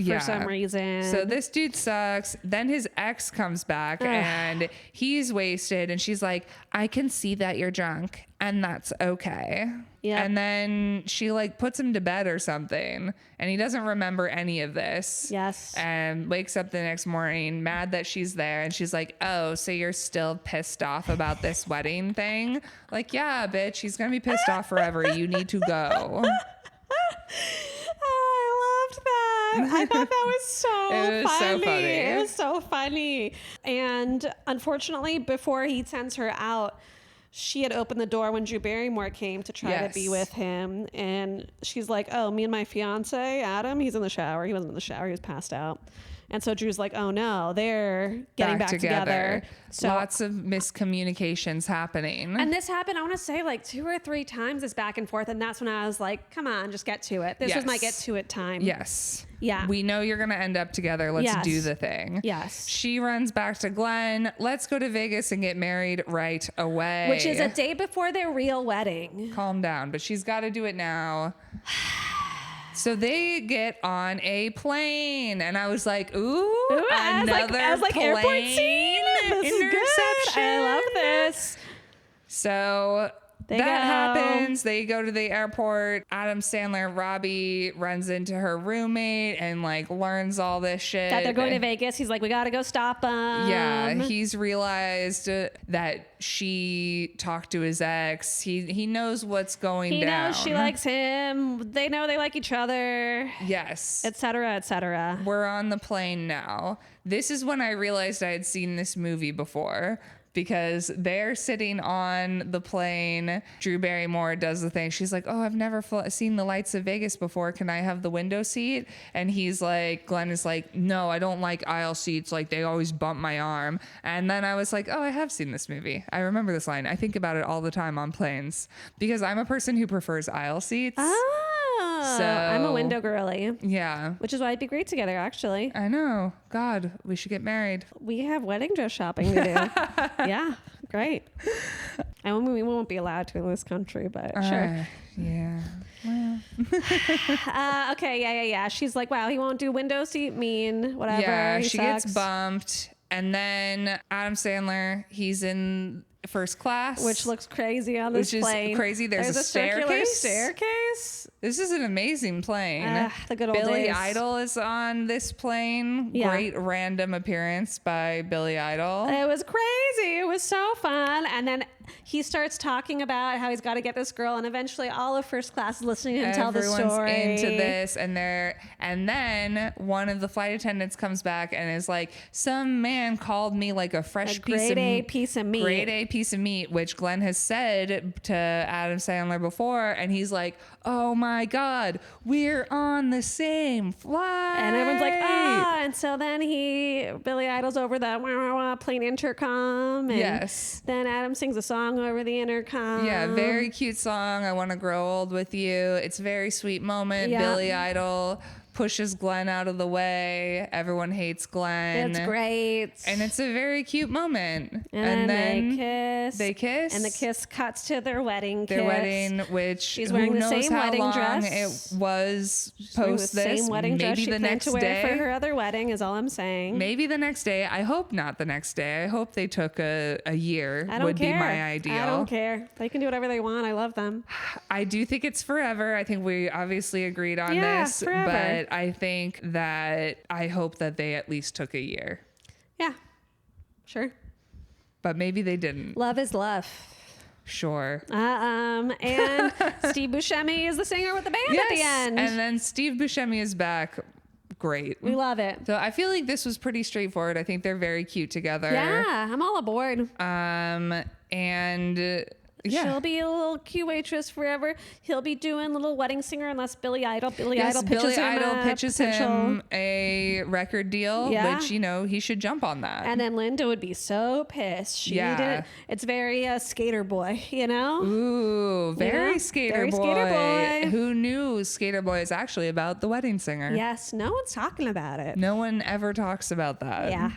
for some reason. So this dude sucks. Then his ex comes back and he's wasted, and she's like, "I can see that you're drunk, and that's okay." Yeah. And then she like puts him to bed or something, and he doesn't remember any of this. Yes. And wakes up the next morning mad that she's there, and she's like, "Oh, so you're still pissed off about this wedding thing?" Like, "Yeah, bitch, he's gonna be pissed off forever. You need to go." Oh, I loved that. I thought that was so It was so funny. It was so funny. And unfortunately, before he sends her out, she had opened the door when Drew Barrymore came to try to be with him. And she's like, "Oh, me and my fiance, Adam, he's in the shower." He wasn't in the shower. He was passed out. And so Drew's like, "Oh no, they're getting back together." So lots of miscommunications happening. and this happened, I want to say, like 2 or 3 times, this back and forth. And that's when I was like, come on, just get to it. This was my get to it time. Yes. Yeah. We know you're going to end up together. Let's Yes. do the thing. Yes. She runs back to Glenn. "Let's go to Vegas and get married right away." Which is a day before their real wedding. Calm down, but she's got to do it now. So they get on a plane, and I was like, "Ooh, I was like, plane airport scene. This is good. interception. I love this. So They that go. happens. They go to the airport. Adam Sandler, Robbie runs into her roommate and like learns all this shit. That they're going to Vegas. He's like, we got to go stop them. Yeah, he's realized that she talked to his ex. He knows what's going He down. knows she likes him. They know they like each other, Yes. et cetera, et cetera. We're on the plane now. This is when I realized I had seen this movie before, because they're sitting on the plane. Drew Barrymore does the thing. She's like, "Oh, I've never seen the lights of Vegas before. Can I have the window seat?" And he's like, Glenn is like, "No, I don't like aisle seats. Like, they always bump my arm." And then I was like, "Oh, I have seen this movie. I remember this line. I think about it all the time on planes, because I'm a person who prefers aisle seats." So I'm a window girly, Yeah. which is why it'd be great together, actually. I know. God, we should get married. We have wedding dress shopping to do. Yeah, great. And we won't be allowed to in this country, but sure. Yeah. Well. Okay, yeah. She's like, wow, he won't do window seat, mean, whatever. Yeah, he she sucks. gets bumped. And then Adam Sandler, he's in first class, which looks crazy on this plane. Is crazy. There's a circular staircase. staircase. This is an amazing plane. The good old Billy days. Idol is on this plane. Yeah. Great random appearance by Billy Idol. It was crazy. It was so fun. And then he starts talking about how he's got to get this girl, and eventually all of first class is listening to him tell the story. Everyone's into this, and then one of the flight attendants comes back and is like, "Some man called me like a fresh grade A piece of meat." Grade A piece of meat, which Glenn has said to Adam Sandler before, and he's like, "Oh my God, we're on the same flight." And everyone's like, "Ah!" And so then Billy Idol's over the wah, wah, wah, plane intercom, and yes, then Adam sings a song over the intercom. Yeah, very cute song. I Want to Grow Old with You. It's a very sweet moment. Yeah. Billy Idol pushes Glenn out of the way. Everyone hates Glenn. It's great. And it's a very cute moment. And then they kiss. And the kiss cuts to their wedding Their kiss. wedding, which she's wearing who the knows same how wedding long dress. it was She's wearing post the this. same wedding dress Maybe she the planned next to wear day. for her other wedding is all I'm saying. Maybe the next day. I hope not the next day. I hope they took a year. I don't would care. be my ideal. I don't care. They can do whatever they want. I love them. I do think it's forever. I think we obviously agreed on this, forever. but I think that I hope that they at least took a year. Yeah, sure. But maybe they didn't. Love is love. Sure. And Steve Buscemi is the singer with the band at the end. And then Steve Buscemi is back. Great. We love it. So I feel like this was pretty straightforward. I think they're very cute together. Yeah, I'm all aboard. And yeah. She'll be a little cute waitress forever. He'll be doing little wedding singer unless Billy Idol pitches him a record deal, Yeah. which, he should jump on that. And then Linda would be so pissed. She didn't. It's very skater boy, Ooh, very Yeah, skater very boy. skater boy. Who knew Skater Boy is actually about the wedding singer? Yes, no one's talking about it. No one ever talks about that. Yeah.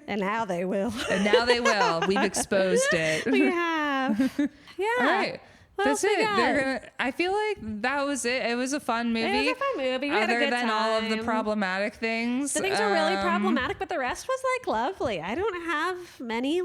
And now they will. And now they will. We've exposed it. We have. Yeah. All right. What That's else we it. got? I feel like that was it. It was a fun movie. It was a fun movie. We had a Other good than all of the time. problematic things. The things are really problematic, but the rest was lovely. I don't have many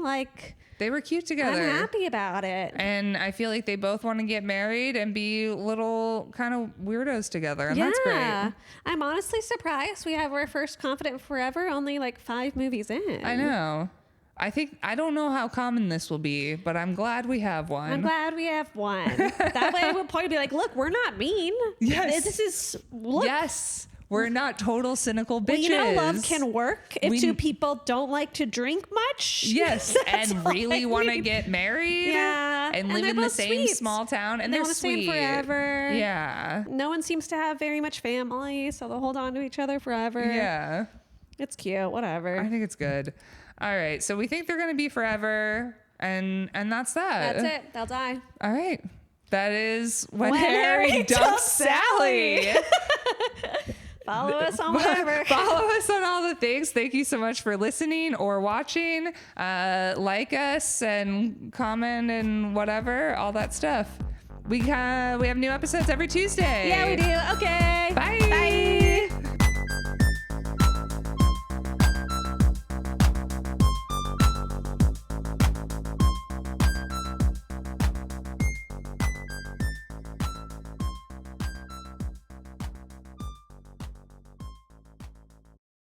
they were cute together. I'm happy about it. And I feel like they both want to get married and be little kind of weirdos together. And that's great. I'm honestly surprised we have our first Confident Forever only 5 movies in. I know. I don't know how common this will be, but I'm glad we have one. I'm glad we have one. That way we'll probably be like, look, we're not mean. Yes. Yes. We're not total cynical bitches. Well, love can work if two people don't like to drink much. Yes, and really want to get married. Yeah. And live in the same sweet. small town. And they they're want to stay sweet. forever. Yeah. No one seems to have very much family, so they'll hold on to each other forever. Yeah. It's cute. Whatever. I think it's good. All right. So we think they're going to be forever. And that's that. That's it. They'll die. All right. That is When Harry Dumped Sally. Follow us on whatever. Follow us on all the things. Thank you so much for listening or watching. Like us and comment and whatever, all that stuff. We have new episodes every Tuesday. Yeah, we do. Okay. Bye. Bye.